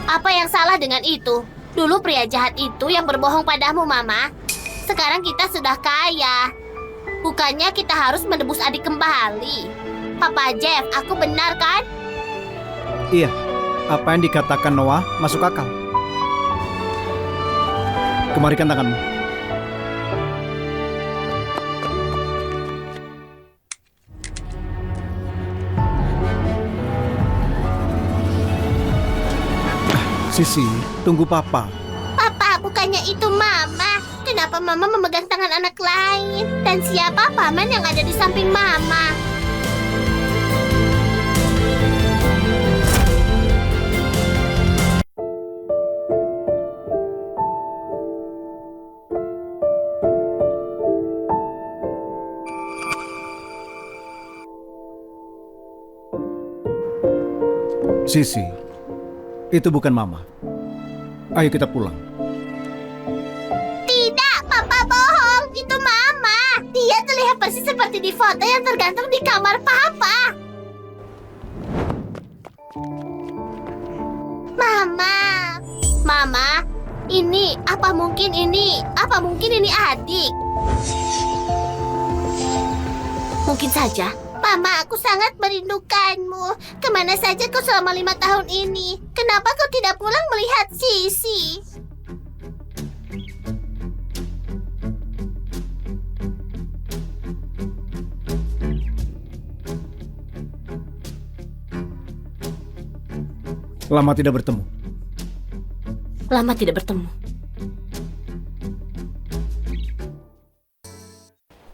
Apa yang salah dengan itu? Dulu pria jahat itu yang berbohong padamu, Mama. Sekarang kita sudah kaya. Bukannya kita harus menebus adik kembali. Papa Jeff, aku benar kan? Iya, apa yang dikatakan Noah masuk akal. Kemarikan tanganmu. Sisi, tunggu Papa. Papa, bukannya itu Mama. Kenapa Mama memegang tangan anak lain? Dan siapa paman yang ada di samping Mama? Sisi, itu bukan Mama. Ayo kita pulang. Tidak, Papa bohong. Itu Mama. Dia terlihat persis seperti di foto yang tergantung di kamar Papa. Mama. Mama, apa mungkin ini adik? Mungkin saja. Mama, aku sangat merindukanmu. Kemana saja kau selama 5 tahun ini? Kenapa kau tidak pulang melihat Sisi? Lama tidak bertemu. Lama tidak bertemu.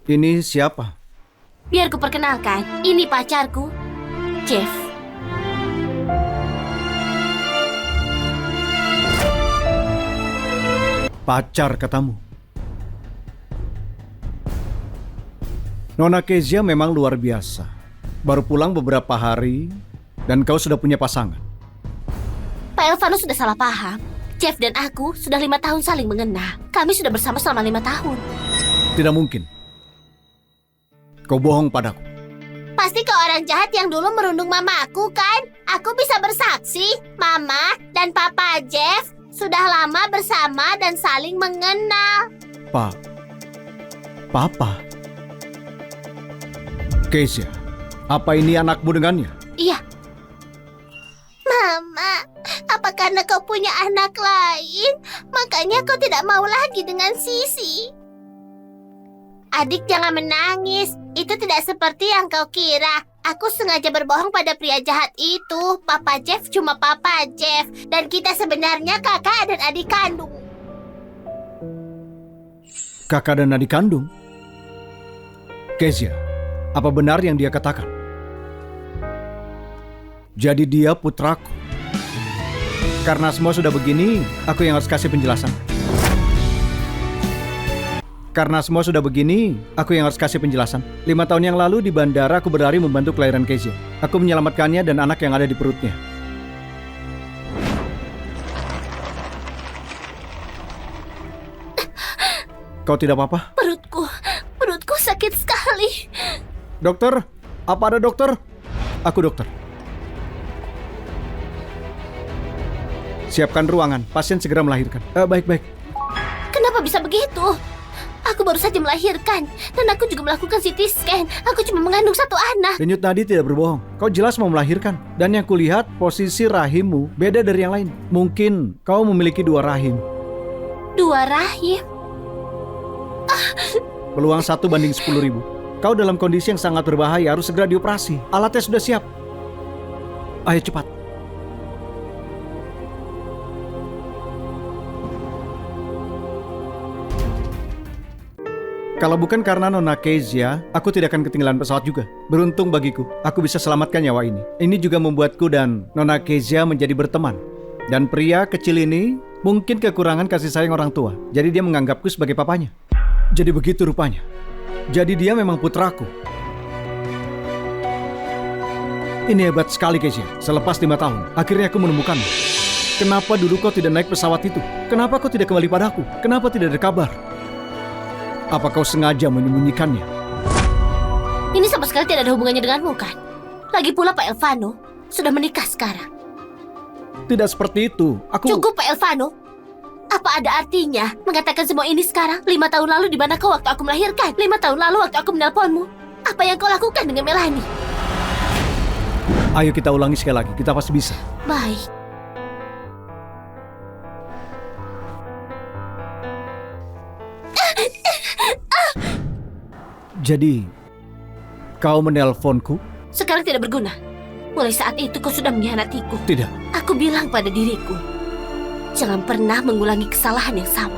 Ini siapa? Biar ku perkenalkan, ini pacarku, Jeff. Pacar katamu. Nona Kezia memang luar biasa. Baru pulang beberapa hari dan kau sudah punya pasangan. Pak Elvano sudah salah paham. Jeff dan aku sudah 5 tahun saling mengenal. Kami sudah bersama selama 5 tahun. Tidak mungkin. Kau bohong padaku. Pasti kau orang jahat yang dulu merundung mamaku kan? Aku bisa bersaksi, Mama dan Papa Jeff sudah lama bersama dan saling mengenal. Papa. Kezia, apa ini anakmu dengannya? Iya. Mama, apa karena kau punya anak lain? Makanya kau tidak mau lagi dengan Sisi. Adik, jangan menangis. Itu tidak seperti yang kau kira. Aku sengaja berbohong pada pria jahat itu. Papa Jeff cuma Papa Jeff. Dan kita sebenarnya kakak dan adik kandung. Kakak dan adik kandung? Kezia, apa benar yang dia katakan? Jadi dia putraku. Karena semua sudah begini, aku yang harus kasih penjelasan. Karena semua sudah begini, aku yang harus kasih penjelasan. 5 tahun yang lalu di bandara aku berlari membantu kelahiran Kezia. Aku menyelamatkannya dan anak yang ada di perutnya. Kau tidak apa-apa? Perutku sakit sekali. Dokter, apa ada dokter? Aku dokter. Siapkan ruangan, pasien segera melahirkan. Baik-baik. Kenapa bisa begitu? Aku baru saja melahirkan, dan aku juga melakukan CT scan. Aku cuma mengandung 1 anak. Denyut nadi tidak berbohong. Kau jelas mau melahirkan. Dan yang kulihat, posisi rahimmu beda dari yang lain. Mungkin kau memiliki 2 rahim. 2 rahim? Peluang 1:10.000. Kau dalam kondisi yang sangat berbahaya, harus segera dioperasi. Alatnya sudah siap. Ayo cepat. Kalau bukan karena Nona Kezia, aku tidak akan ketinggalan pesawat juga. Beruntung bagiku, aku bisa selamatkan nyawa ini. Ini juga membuatku dan Nona Kezia menjadi berteman. Dan pria kecil ini mungkin kekurangan kasih sayang orang tua. Jadi dia menganggapku sebagai papanya. Jadi begitu rupanya. Jadi dia memang putraku. Ini hebat sekali Kezia. Selepas 5 tahun, akhirnya aku menemukanmu. Kenapa dulu kau tidak naik pesawat itu? Kenapa kau tidak kembali padaku? Kenapa tidak ada kabar? Apa kau sengaja menyembunyikannya? Ini sama sekali tidak ada hubungannya denganmu kan? Lagi pula Pak Elvano sudah menikah sekarang. Tidak seperti itu. Cukup Pak Elvano. Apa ada artinya mengatakan semua ini sekarang? 5 tahun lalu di mana kau waktu aku melahirkan? 5 tahun lalu waktu aku menelponmu. Apa yang kau lakukan dengan Melanie? Ayo kita ulangi sekali lagi. Kita pasti bisa. Baik. Jadi, kau menelponku? Sekarang tidak berguna. Mulai saat itu kau sudah mengkhianatiku. Tidak. Aku bilang pada diriku, jangan pernah mengulangi kesalahan yang sama.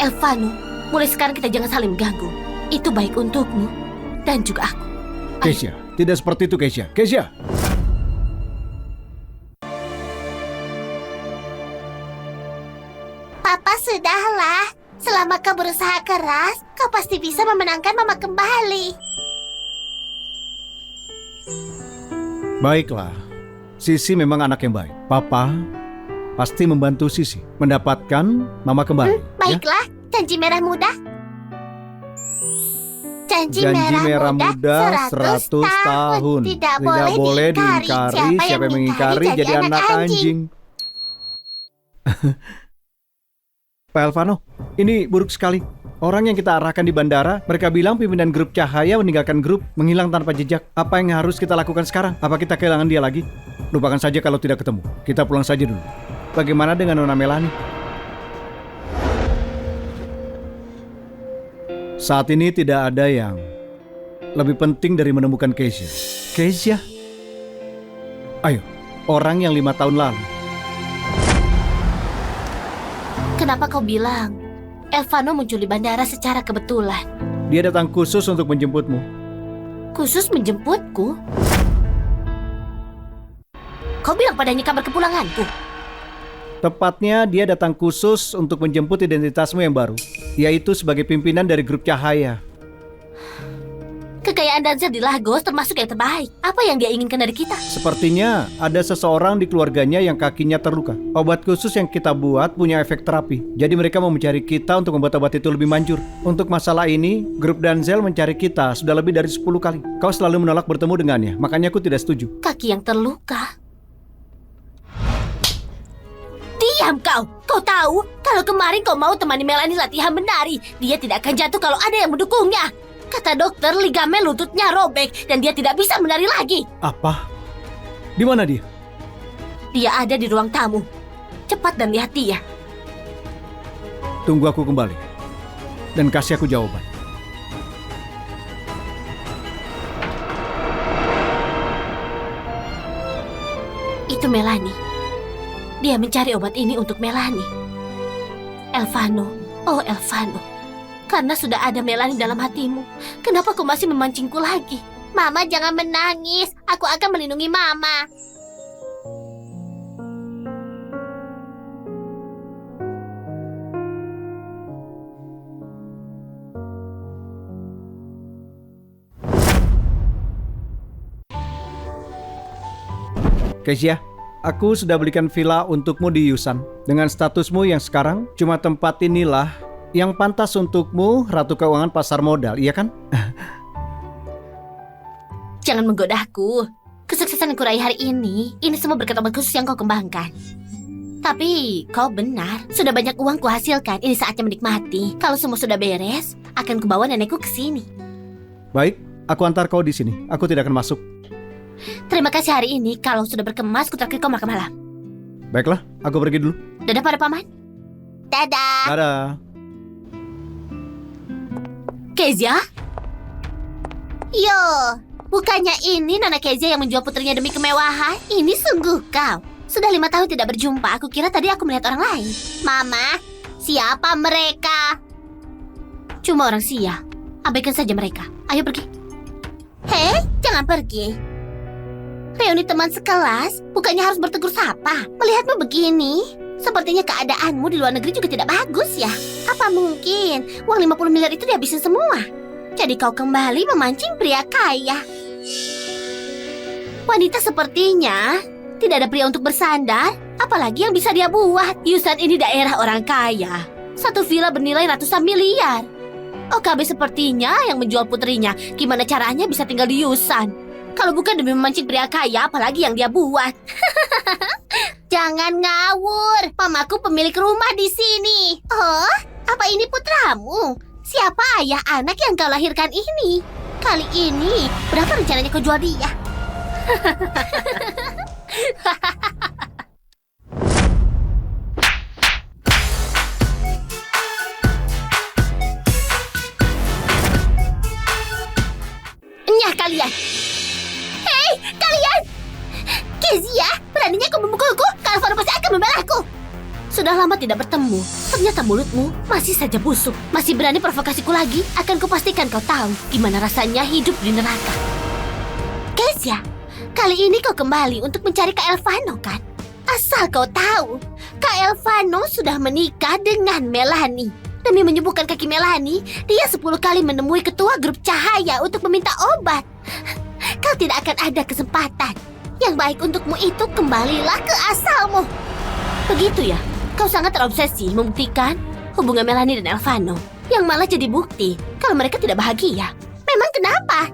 Elvano, mulai sekarang kita jangan saling mengganggu. Itu baik untukmu dan juga aku. Kezia, tidak seperti itu Kezia. Kezia! Papa, sudahlah. Selama kau berusaha keras, kau pasti bisa memenangkan Mama kembali. Baiklah. Sisi memang anak yang baik. Papa pasti membantu Sisi mendapatkan Mama kembali. Baiklah, janji merah muda. Janji merah muda 100 tahun. Tidak boleh diingkari. Siapa yang mengingkari jadi anak anjing. Pak Elvano, ini buruk sekali. Orang yang kita arahkan di bandara, mereka bilang pimpinan grup Cahaya meninggalkan grup, menghilang tanpa jejak. Apa yang harus kita lakukan sekarang? Apa kita kehilangan dia lagi? Lupakan saja kalau tidak ketemu. Kita pulang saja dulu. Bagaimana dengan Nona Melanie? Saat ini tidak ada yang lebih penting dari menemukan Kezia. Kezia? Ayo, orang yang 5 tahun lalu. Kenapa kau bilang Elvano muncul di bandara secara kebetulan? Dia datang khusus untuk menjemputmu. Khusus menjemputku? Kau bilang padanya kabar kepulanganku? Tepatnya dia datang khusus untuk menjemput identitasmu yang baru, yaitu sebagai pimpinan dari grup Cahaya. Kekayaan Danzel di Lagos termasuk yang terbaik. Apa yang dia inginkan dari kita? Sepertinya ada seseorang di keluarganya yang kakinya terluka. Obat khusus yang kita buat punya efek terapi. Jadi mereka mau mencari kita untuk membuat obat itu lebih manjur. Untuk masalah ini, grup Danzel mencari kita sudah lebih dari 10 kali. Kau selalu menolak bertemu dengannya, makanya aku tidak setuju. Kaki yang terluka. Diam kau! Kau tahu, kalau kemarin kau mau temani Melanie latihan menari, dia tidak akan jatuh kalau ada yang mendukungnya. Kata dokter, ligamen lututnya robek dan dia tidak bisa menari lagi. Apa? Di mana dia? Dia ada di ruang tamu. Cepat dan lihat dia. Tunggu aku kembali. Dan kasih aku jawaban. Itu Melanie. Dia mencari obat ini untuk Melanie. Elvano, oh Elvano. Karena sudah ada Melanie dalam hatimu, kenapa kau masih memancingku lagi? Mama jangan menangis, aku akan melindungi Mama. Kezia, aku sudah belikan villa untukmu di Yusan. Dengan statusmu yang sekarang, cuma tempat inilah yang pantas untukmu, Ratu Keuangan Pasar Modal, iya kan? Jangan menggodaku. Kesuksesan yang kurai hari ini semua berkat obat khusus yang kau kembangkan. Tapi kau benar, sudah banyak uang kuhasilkan, ini saatnya menikmati. Kalau semua sudah beres, akan kubawa nenekku ke sini. Baik, aku antar kau di sini. Aku tidak akan masuk. Terima kasih hari ini, kalau sudah berkemas, kutraktir kau makan malam. Baiklah, aku pergi dulu. Dadah para paman. Dadah. Dadah. Kezia? Yo, bukannya ini Nona Kezia yang menjual putrinya demi kemewahan? Ini sungguh kau. Sudah 5 tahun tidak berjumpa, aku kira tadi aku melihat orang lain. Mama, siapa mereka? Cuma orang Sia. Abaikan saja mereka. Ayo pergi. Hei, jangan pergi. Reuni teman sekelas, bukannya harus bertegur sapa. Melihatmu begini, sepertinya keadaanmu di luar negeri juga tidak bagus ya. Apa mungkin uang 50 miliar itu dihabisin semua? Jadi kau kembali memancing pria kaya. Wanita sepertinya tidak ada pria untuk bersandar, apalagi yang bisa dia buat. Yusan ini daerah orang kaya. Satu villa bernilai ratusan miliar. OKB sepertinya yang menjual putrinya. Gimana caranya bisa tinggal di Yusan? Kalau bukan demi memancing pria kaya, apalagi yang dia buat. Jangan ngawur, mamaku pemilik rumah di sini. Oh, apa ini putramu? Siapa ayah anak yang kau lahirkan ini? Kali ini, berapa rencananya kau jual dia? Nyah kalian! Hei, kalian! Kezia, beraninya kau memukulku? Alvaro pasti akan membelaku. Sudah lama tidak bertemu. Ternyata mulutmu masih saja busuk. Masih berani provokasiku lagi? Akan kupastikan kau tahu gimana rasanya hidup di neraka. Kezia, kali ini kau kembali untuk mencari Kak Elvano, kan? Asal kau tahu, Kak Elvano sudah menikah dengan Melanie. Demi menyembuhkan kaki Melanie, dia 10 kali menemui ketua grup Cahaya untuk meminta obat. Kau tidak akan ada kesempatan. Yang baik untukmu itu kembalilah ke asalmu. Begitu ya? Kau sangat terobsesi membuktikan hubungan Melanie dan Elvano, yang malah jadi bukti kalau mereka tidak bahagia. Memang kenapa?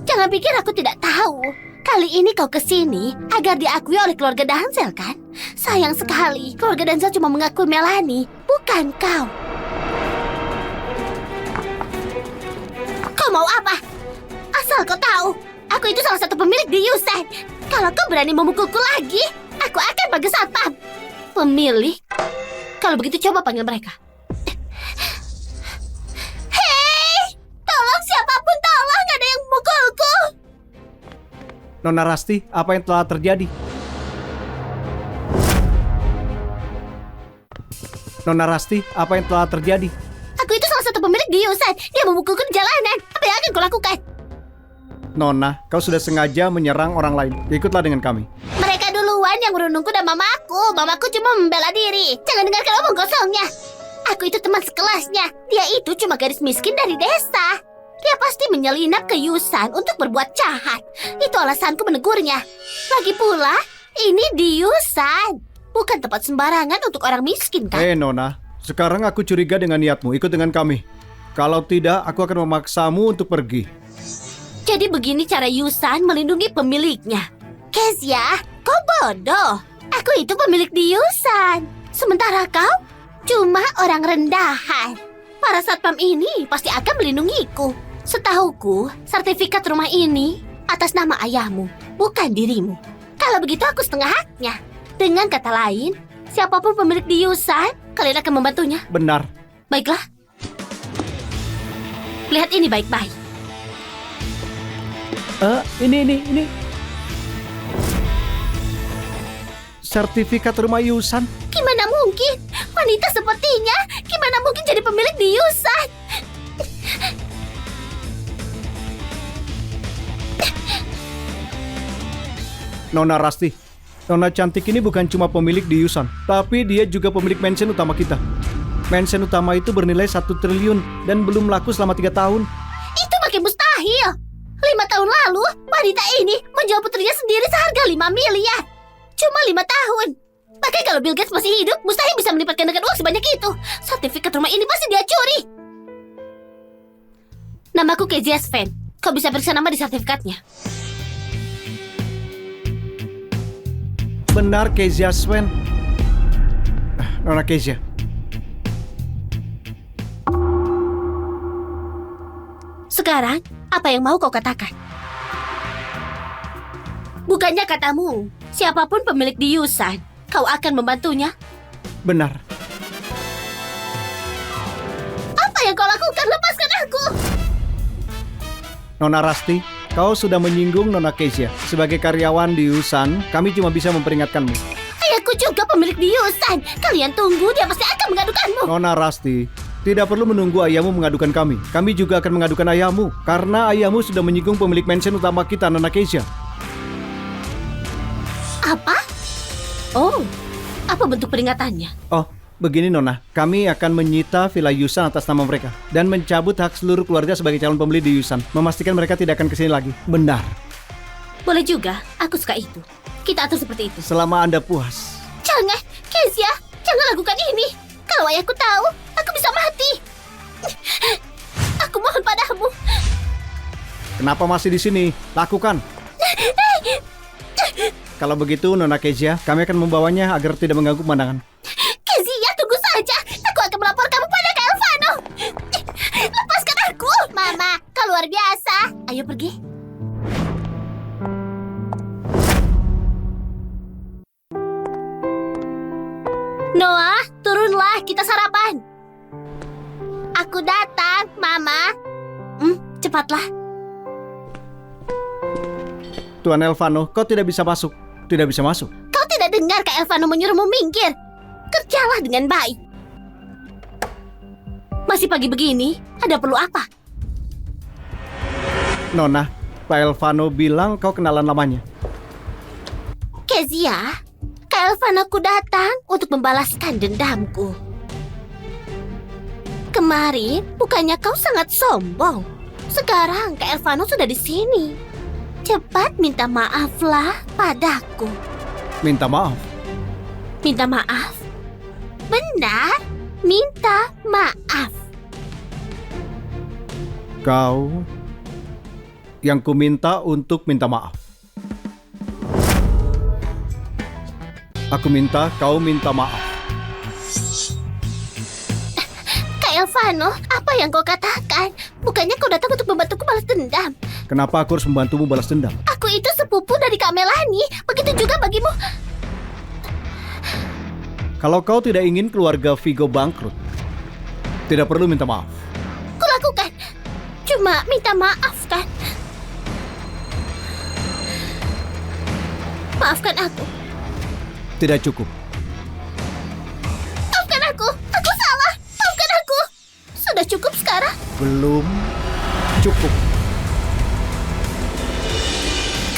Jangan pikir aku tidak tahu. Kali ini kau kesini agar diakui oleh keluarga Danzel, kan? Sayang sekali, keluarga Danzel cuma mengakui Melanie, bukan kau. Kau mau apa? Asal kau tahu, aku itu salah satu pemilik di Yusan. Kalau kau berani memukulku lagi, aku akan panggil satpam. Pemilik? Kalau begitu coba panggil mereka. Hei, tolong siapapun tolong, ada yang memukulku. Nona Rasti, apa yang telah terjadi? Nona Rasti, apa yang telah terjadi? Aku itu salah satu pemilik di Yusan. Dia memukulku di jalanan. Apa yang akan kau lakukan? Nona, kau sudah sengaja menyerang orang lain. Ikutlah dengan kami. Mereka duluan yang merundungku dan mamaku. Mamaku cuma membela diri. Jangan dengarkan omong kosongnya. Aku itu teman sekelasnya. Dia itu cuma gadis miskin dari desa. Dia pasti menyelinap ke Yusan untuk berbuat jahat. Itu alasanku menegurnya. Lagi pula, ini di Yusan. Bukan tempat sembarangan untuk orang miskin, kan? Nona, sekarang aku curiga dengan niatmu. Ikut dengan kami. Kalau tidak, aku akan memaksamu untuk pergi. Jadi begini cara Yusan melindungi pemiliknya. Kezia, kau bodoh. Aku itu pemilik di Yusan. Sementara kau cuma orang rendahan. Para satpam ini pasti akan melindungiku. Setahuku, sertifikat rumah ini atas nama ayahmu, bukan dirimu. Kalau begitu aku setengah haknya. Dengan kata lain, siapapun pemilik di Yusan, kalian akan membantunya. Benar. Baiklah. Lihat ini baik-baik. Ini. Sertifikat rumah Yusan. Gimana mungkin? Wanita sepertinya, gimana mungkin jadi pemilik di Yusan? Nona Rasti. Nona cantik ini bukan cuma pemilik di Yusan, tapi dia juga pemilik mansion utama kita. Mansion utama itu bernilai 1 triliun dan belum laku selama 3 tahun. Itu makin mustahil. 5 tahun lalu, wanita ini menjual putrinya sendiri seharga 5 miliar. Cuma 5 tahun. Bahkan kalau Bill Gates masih hidup, mustahil bisa melipatkan dengan uang sebanyak itu. Sertifikat rumah ini pasti dia curi. Namaku Kezia Sven. Kau bisa periksa nama di sertifikatnya. Benar, Kezia Sven. Nona Kezia. Sekarang, apa yang mau kau katakan? Bukannya katamu, siapapun pemilik di Yusan, kau akan membantunya? Benar. Apa yang kau lakukan? Lepaskan aku! Nona Rasti, kau sudah menyinggung Nona Kezia. Sebagai karyawan di Yusan, kami cuma bisa memperingatkanmu. Ayahku juga pemilik di Yusan. Kalian tunggu, dia pasti akan mengadukanmu. Nona Rasti, tidak perlu menunggu ayahmu mengadukan kami. Kami juga akan mengadukan ayahmu. Karena ayahmu sudah menyinggung pemilik mansion utama kita, Nona Kezia. Apa? Oh, apa bentuk peringatannya? Oh, begini Nona. Kami akan menyita Villa Yusan atas nama mereka. Dan mencabut hak seluruh keluarga sebagai calon pembeli di Yusan. Memastikan mereka tidak akan kesini lagi. Benar. Boleh juga, aku suka itu. Kita atur seperti itu. Selama Anda puas. Jangan, Kezia, jangan lakukan ini. Kalau ayahku tahu, aku bisa mati. Aku mohon padamu. Kenapa masih di sini? Lakukan. Kalau begitu, Nona Kezia, kami akan membawanya agar tidak mengganggu pemandangan. Kezia, tunggu saja. Aku akan melapor kamu pada Kak Elvano. Lepaskan aku. Mama, kau luar biasa. Ayo pergi. Noah, turunlah, kita sarapan. Aku datang, Mama. Cepatlah. Tuan Elvano, kau tidak bisa masuk. Tidak bisa masuk. Kau tidak dengar Kak Elvano menyuruhmu minggir. Kerjalah dengan baik. Masih pagi begini, ada perlu apa? Nona, Pak Elvano bilang kau kenalan lamanya. Kezia, Kak Elvanoku datang untuk membalaskan dendamku. Kemarin, bukannya kau sangat sombong. Sekarang Kak Elvano sudah di sini. Cepat minta maaflah padaku. Minta maaf. Minta maaf? Benar, minta maaf. Kau yang kuminta untuk minta maaf. Aku minta kau minta maaf. Kak Elvano, apa yang kau katakan? Bukannya kau datang untuk membantuku balas dendam. Kenapa aku harus membantumu balas dendam? Aku itu sepupu dari Kak Melani. Begitu juga bagimu. Kalau kau tidak ingin keluarga Vigo bangkrut, tidak perlu minta maaf. Kulakukan. Cuma minta maaf kan? Maafkan aku. Tidak cukup. Maafkan aku. Aku salah. Maafkan aku. Sudah cukup sekarang. Belum cukup.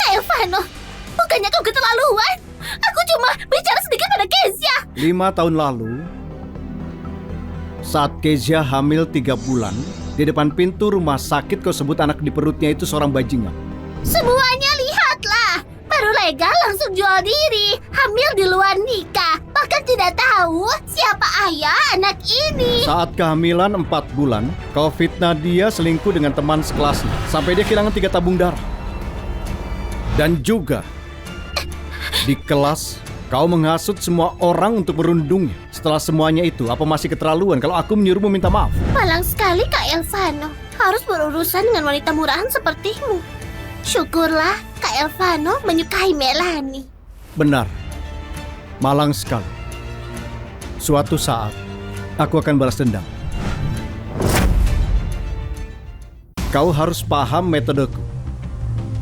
Kak Elvano, bukannya kau keterlaluan? Aku cuma bicara sedikit pada Kezia. 5 tahun lalu, saat Kezia hamil 3 bulan, Di depan pintu rumah sakit kau sebut anak di perutnya itu seorang bajingan. Semuanya lihatlah. Baru legal langsung jual diri. Hamil di luar nikah. Bahkan tidak tahu siapa ayah anak ini. Saat kehamilan 4 bulan, kau fitnah dia selingkuh dengan teman sekelasnya. Sampai dia kehilangan 3 tabung darah. Dan juga di kelas, kau menghasut semua orang untuk merundungnya. Setelah semuanya itu, apa masih keterlaluan kalau aku menyuruhmu minta maaf? Malang sekali Kak Elvano. Harus berurusan dengan wanita murahan sepertimu. Syukurlah Kak Elvano menyukai Melanie. Benar. Malang sekali. Suatu saat, aku akan balas dendam. Kau harus paham metodeku.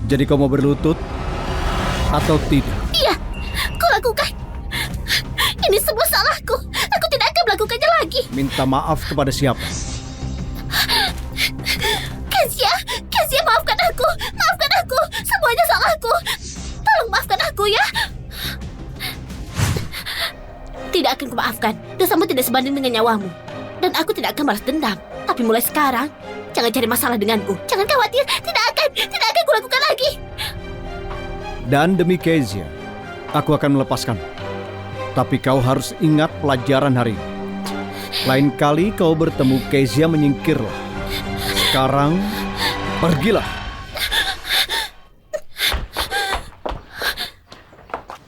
Jadi kau mau berlutut atau tidak? Iya, kau lakukan. Ini semua salahku. Aku tidak akan melakukannya lagi. Minta maaf kepada siapa? Kezia, maafkan aku. Maafkan aku. Semuanya salahku. Tolong maafkan aku ya. Tidak akan kumaafkan. Dosamu tidak sebanding dengan nyawamu. Dan aku tidak akan balas dendam. Tapi mulai sekarang, jangan cari masalah denganku. Jangan khawatir. Tidak akan kulakukan lagi. Dan demi Kezia, aku akan melepaskan. Tapi kau harus ingat pelajaran hari ini. Lain kali kau bertemu Kezia, menyingkirlah. Sekarang, pergilah.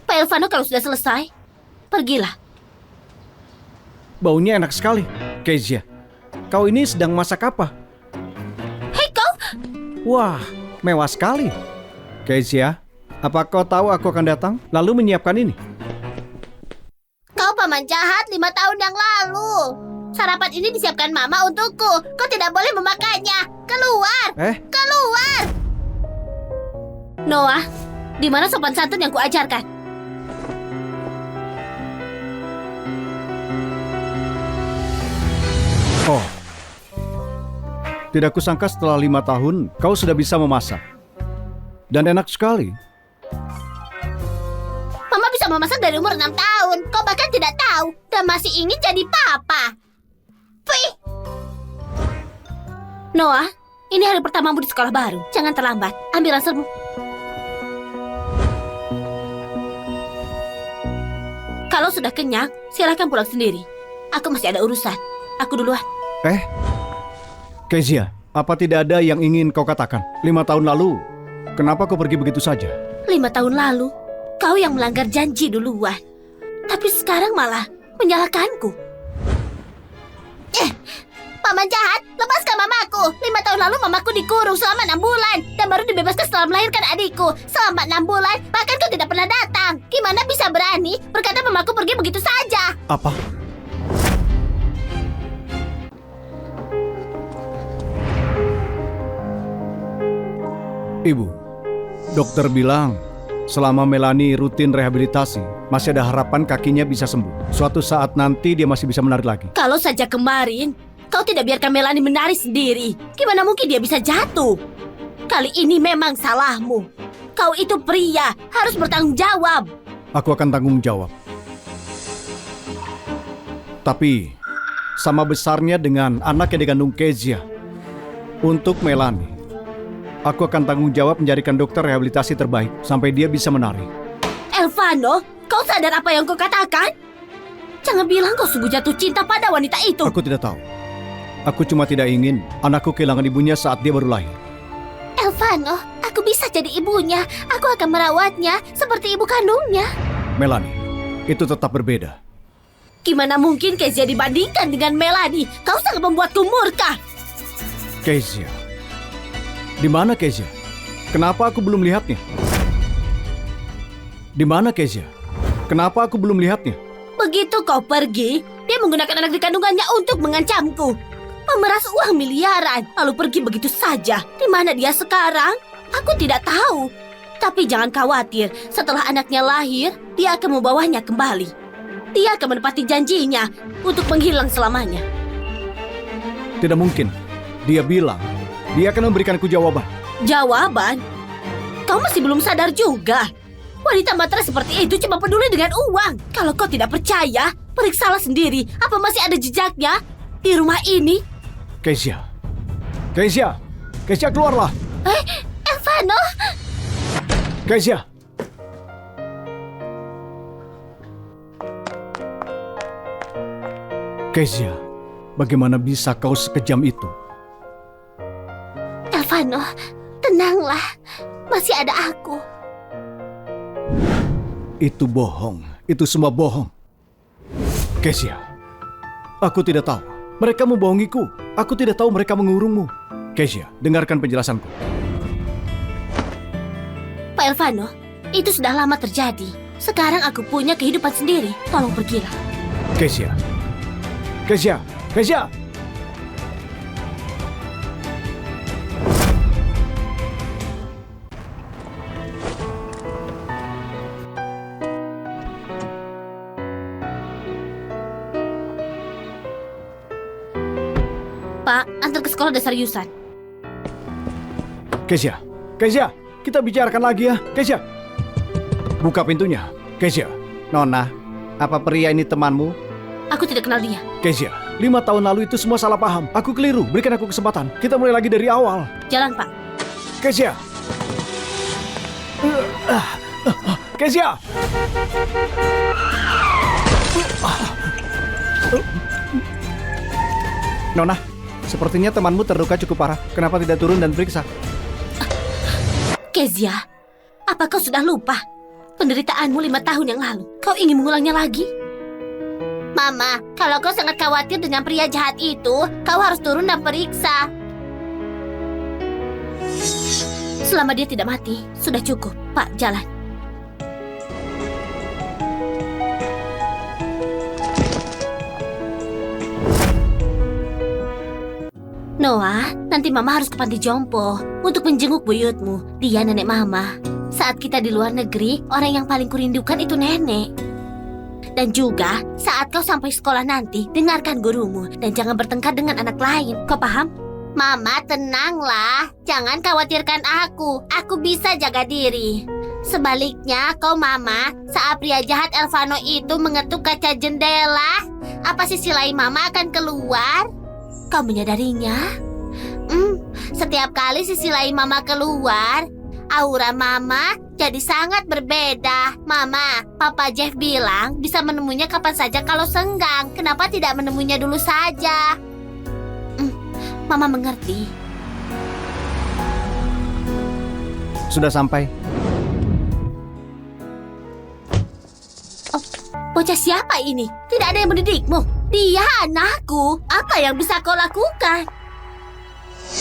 Pak Elvano, kalau sudah selesai, pergilah. Baunya enak sekali. Kezia, kau ini sedang masak apa? Hei kau! Wah, mewah sekali. Kezia, apa kau tahu aku akan datang lalu menyiapkan ini? Kau paman jahat 5 tahun yang lalu. Sarapan ini disiapkan mama untukku. Kau tidak boleh memakannya. Keluar! Keluar! Noah, di mana sopan santun yang kuajarkan? Oh, tidak kusangka setelah 5 tahun kau sudah bisa memasak. Dan enak sekali. Mama bisa memasak dari umur 6 tahun. Kau bahkan tidak tahu. Dan masih ingin jadi papa. Pih! Noah, ini hari pertamamu di sekolah baru. Jangan terlambat. Ambil ranselmu. Kalau sudah kenyang, silakan pulang sendiri. Aku masih ada urusan. Aku duluan. Kezia, apa tidak ada yang ingin kau katakan? 5 tahun lalu, kenapa kau pergi begitu saja? 5 tahun lalu, kau yang melanggar janji duluan. Tapi sekarang malah menyalahkanku. Paman jahat, lepaskan mamaku. 5 tahun lalu mamaku dikurung selama 6 bulan. Dan baru dibebaskan setelah melahirkan adikku. Selama 6 bulan, bahkan kau tidak pernah datang. Gimana bisa berani berkata mamaku pergi begitu saja? Apa? Ibu, dokter bilang selama Melanie rutin rehabilitasi, masih ada harapan kakinya bisa sembuh. Suatu saat nanti dia masih bisa menari lagi. Kalau saja kemarin, kau tidak biarkan Melanie menari sendiri. Gimana mungkin dia bisa jatuh? Kali ini memang salahmu. Kau itu pria, harus bertanggung jawab. Aku akan tanggung jawab. Tapi, sama besarnya dengan anak yang dikandung Kezia. Untuk Melanie, aku akan tanggung jawab menjadikan dokter rehabilitasi terbaik sampai dia bisa menari. Elvano, kau sadar apa yang kau katakan? Jangan bilang kau sungguh jatuh cinta pada wanita itu. Aku tidak tahu. Aku cuma tidak ingin anakku kehilangan ibunya saat dia baru lahir. Elvano, aku bisa jadi ibunya. Aku akan merawatnya seperti ibu kandungnya. Melanie, itu tetap berbeda. Gimana mungkin Kezia dibandingkan dengan Melanie? Kau sangat membuatku murka. Kezia. Di mana Kezia? Kenapa aku belum lihatnya? Di mana Kezia? Kenapa aku belum lihatnya? Begitu kau pergi, dia menggunakan anak dikandungannya untuk mengancamku. Memeras uang miliaran, lalu pergi begitu saja. Di mana dia sekarang? Aku tidak tahu. Tapi jangan khawatir, setelah anaknya lahir, dia akan membawanya kembali. Dia akan menepati janjinya untuk menghilang selamanya. Tidak mungkin. Dia bilang, dia akan memberikanku jawaban. Jawaban? Kau masih belum sadar juga. Wanita matre seperti itu cuma peduli dengan uang. Kalau kau tidak percaya, periksalah sendiri. Apa masih ada jejaknya di rumah ini? Kezia, Kezia! Kezia, keluarlah! Elvano! Kezia! Kezia, bagaimana bisa kau sekejam itu? Elvano, tenanglah. Masih ada aku. Itu bohong. Itu semua bohong. Kezia, aku tidak tahu. Mereka membohongiku. Aku tidak tahu mereka mengurungmu. Kezia, dengarkan penjelasanku. Pak Elvano, itu sudah lama terjadi. Sekarang aku punya kehidupan sendiri. Tolong pergilah. Kezia. Kezia. Kezia. Pak, antar ke sekolah dasar Yusan. Kezia. Kezia, kita bicarakan lagi ya. Kezia. Buka pintunya. Kezia. Nona, apa pria ini temanmu? Aku tidak kenal dia. Kezia, 5 tahun lalu itu semua salah paham. Aku keliru, berikan aku kesempatan. Kita mulai lagi dari awal. Jalan, Pak. Kezia. Kezia. Nona, sepertinya temanmu terluka cukup parah. Kenapa tidak turun dan periksa? Kezia, apa kau sudah lupa? Penderitaanmu 5 tahun yang lalu. Kau ingin mengulangnya lagi? Mama, kalau kau sangat khawatir dengan pria jahat itu, kau harus turun dan periksa. Selama dia tidak mati, sudah cukup. Pak, jalan. Noah, nanti Mama harus ke panti jompo untuk menjenguk buyutmu. Dia nenek Mama. Saat kita di luar negeri, orang yang paling kurindukan itu nenek. Dan juga, saat kau sampai sekolah nanti, dengarkan gurumu dan jangan bertengkar dengan anak lain. Kau paham? Mama, tenanglah. Jangan khawatirkan aku. Aku bisa jaga diri. Sebaliknya, kau Mama, saat pria jahat Elvano itu mengetuk kaca jendela, apa sisi lain Mama akan keluar? Kau menyadarinya? Setiap kali sisi lain Mama keluar, aura Mama jadi sangat berbeda. Mama, Papa Jeff bilang bisa menemuinya kapan saja kalau senggang. Kenapa tidak menemuinya dulu saja? Mama mengerti. Sudah sampai. Oh, bocah siapa ini? Tidak ada yang mendidikmu. Dia anakku. Apa yang bisa kau lakukan?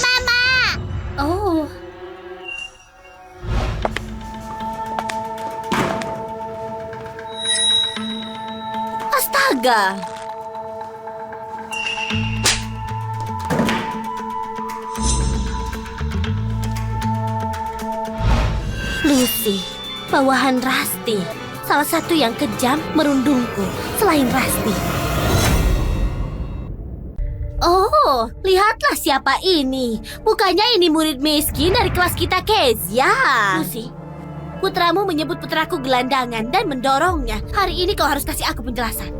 Mama! Oh. Astaga! Lucy, bawahan Rusty. Salah satu yang kejam merundungku selain Rusty. Oh, lihatlah siapa ini. Bukannya ini murid miskin dari kelas kita, Kezia. Lucy, putramu menyebut putraku gelandangan dan mendorongnya. Hari ini kau harus kasih aku penjelasan.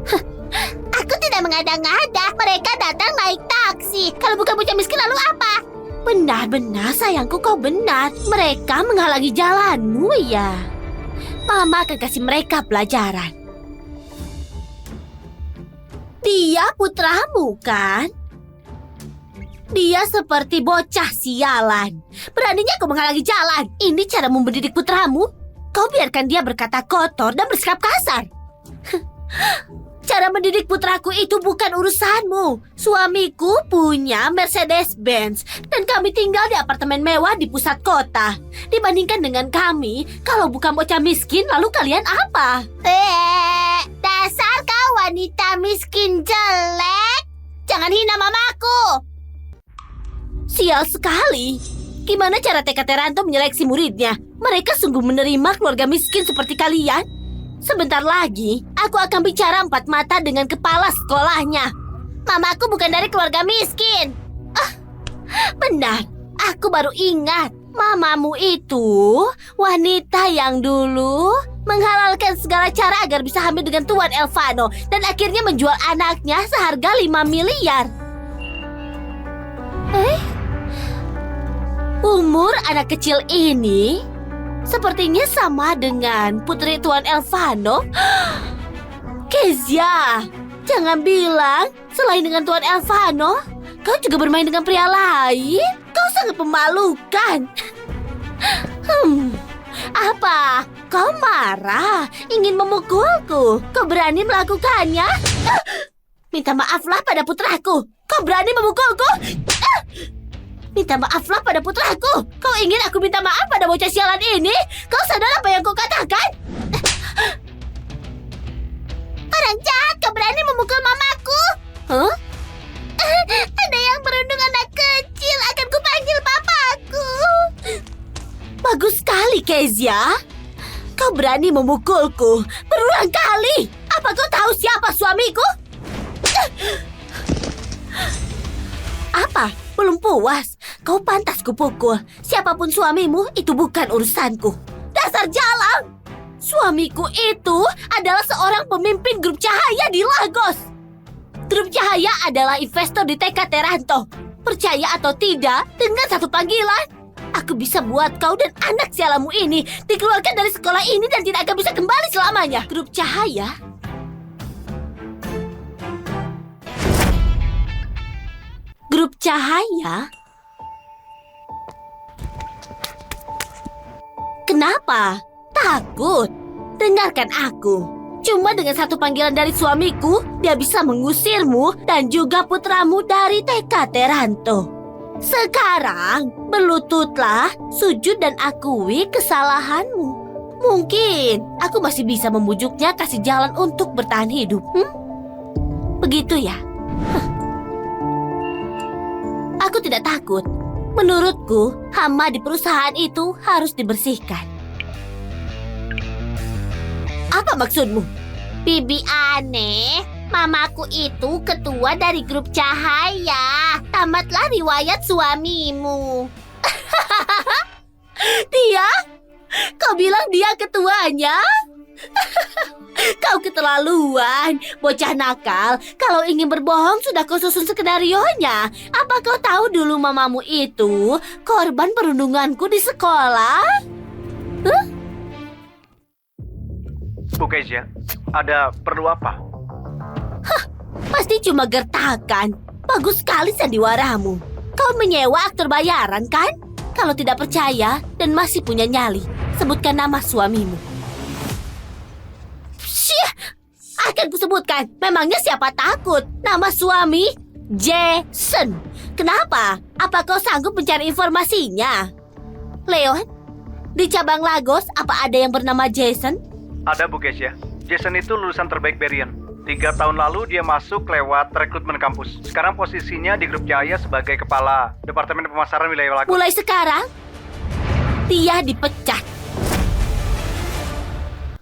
Aku tidak mengada-ngada. Mereka datang naik taksi. Kalau bukan bocah miskin lalu apa? Benar-benar sayangku, kau benar. Mereka menghalangi jalanmu ya. Mama akan kasih mereka pelajaran. Dia putramu kan? Dia seperti bocah sialan. Beraninya kau menghalangi jalan. Ini cara mendidik putramu? Kau biarkan dia berkata kotor dan bersikap kasar. Cara mendidik putraku itu bukan urusanmu. Suamiku punya Mercedes-Benz dan kami tinggal di apartemen mewah di pusat kota. Dibandingkan dengan kami, kalau bukan bocah miskin, lalu kalian apa? Dasar kau wanita miskin jelek. Jangan hina mamaku. Sial sekali. Gimana cara TK Teranto menyeleksi muridnya? Mereka sungguh menerima keluarga miskin seperti kalian? Sebentar lagi, aku akan bicara 4 mata dengan kepala sekolahnya. Mamaku bukan dari keluarga miskin. Benar, aku baru ingat. Mamamu itu wanita yang dulu menghalalkan segala cara agar bisa hamil dengan Tuan Elvano dan akhirnya menjual anaknya seharga 5 miliar. Umur anak kecil ini sepertinya sama dengan putri Tuan Elvano. Kezia, jangan bilang selain dengan Tuan Elvano, kau juga bermain dengan pria lain. Kau sangat memalukan. Apa? Kau marah? Ingin memukulku? Kau berani melakukannya? Minta maaflah pada putraku. Kau berani memukulku? Minta maaflah pada putraku. Kau ingin aku minta maaf pada bocah sialan ini? Kau sadar apa yang kau katakan? Orang jahat, kau berani memukul mamaku? Huh? Ada yang berundung anak kecil. Akan kupanggil papaku. Bagus sekali, Kezia. Kau berani memukulku berulang kali. Apa kau tahu siapa suamiku? Apa? Belum puas? Kau pantas kupukul. Siapapun suamimu, itu bukan urusanku. Dasar jalang! Suamiku itu adalah seorang pemimpin grup cahaya di Lagos. Grup cahaya adalah investor di TK Teranto. Percaya atau tidak, dengan satu panggilan, aku bisa buat kau dan anak sialamu ini dikeluarkan dari sekolah ini dan tidak akan bisa kembali selamanya. Grup cahaya? Grup cahaya? Kenapa? Takut? Dengarkan aku. Cuma dengan satu panggilan dari suamiku, dia bisa mengusirmu dan juga putramu dari TK Teranto. Sekarang, berlututlah, sujud dan akui kesalahanmu. Mungkin aku masih bisa membujuknya kasih jalan untuk bertahan hidup. Begitu ya? Aku tidak takut. Menurutku, hama di perusahaan itu harus dibersihkan. Apa maksudmu? Bibi aneh. Mamaku itu ketua dari grup cahaya. Tamatlah riwayat suamimu. Dia? Kau bilang dia ketuanya? Kau keterlaluan, bocah nakal. Kalau ingin berbohong sudah kau susun skenarionya. Apa kau tahu dulu mamamu itu korban perundunganku di sekolah? Bu Kezia, ada perlu apa? Pasti cuma gertakan. Bagus sekali sandiwaramu. Kau menyewa aktor bayaran kan? Kalau tidak percaya dan masih punya nyali, sebutkan nama suamimu. Syih! Akan kusebutkan. Memangnya siapa takut? Nama suami Jason. Kenapa? Apa kau sanggup mencari informasinya? Leon, di cabang Lagos apa ada yang bernama Jason? Ada Bu Kezia. Jason itu lulusan terbaik Berrien. 3 tahun lalu dia masuk lewat rekrutmen kampus. Sekarang posisinya di grup cahaya sebagai kepala Departemen Pemasaran Wilayah Lagos. Mulai sekarang, dia dipecat.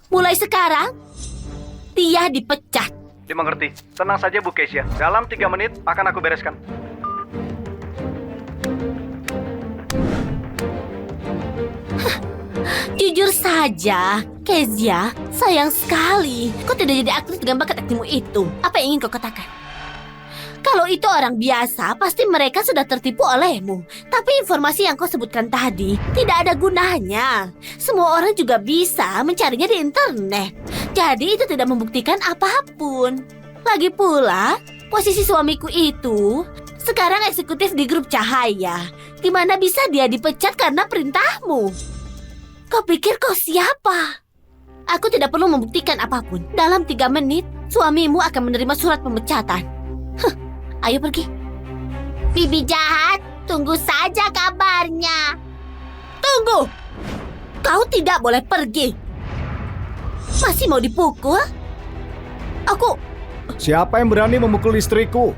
Mulai sekarang, dia dipecat. Dimengerti. Tenang saja Bu Kezia. Dalam 3 menit akan aku bereskan. Jujur saja, Kezia, sayang sekali kau tidak jadi aktris dengan bakat aktingmu itu. Apa yang ingin kau katakan? Kalau itu orang biasa, pasti mereka sudah tertipu olehmu. Tapi informasi yang kau sebutkan tadi tidak ada gunanya. Semua orang juga bisa mencarinya di internet. Jadi itu tidak membuktikan apapun. Lagi pula, posisi suamiku itu sekarang eksekutif di grup cahaya. Gimana bisa dia dipecat karena perintahmu? Kau pikir kau siapa? Aku tidak perlu membuktikan apapun. Dalam 3 menit, suamimu akan menerima surat pemecatan. Ayo pergi. Bibi jahat, tunggu saja kabarnya. Tunggu! Kau tidak boleh pergi. Masih mau dipukul? Siapa yang berani memukul istriku?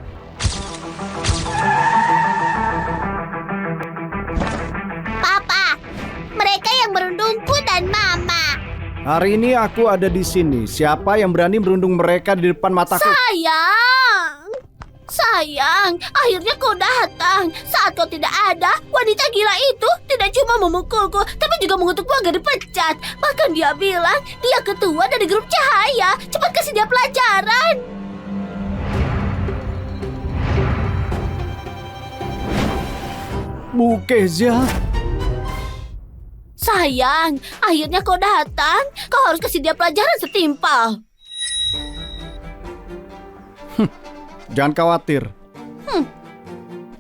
Papa, mereka yang merundungku dan Mama. Hari ini aku ada di sini. Siapa yang berani merundung mereka di depan mataku? Sayang, akhirnya kau datang. Saat kau tidak ada, wanita gila itu tidak cuma memukulku, tapi juga mengutukku agar dipecat. Bahkan dia bilang dia ketua dari grup cahaya. Cepat kasih dia pelajaran. Bu Kezia, Sayang, akhirnya kau datang. Kau harus kasih dia pelajaran setimpal. Jangan khawatir.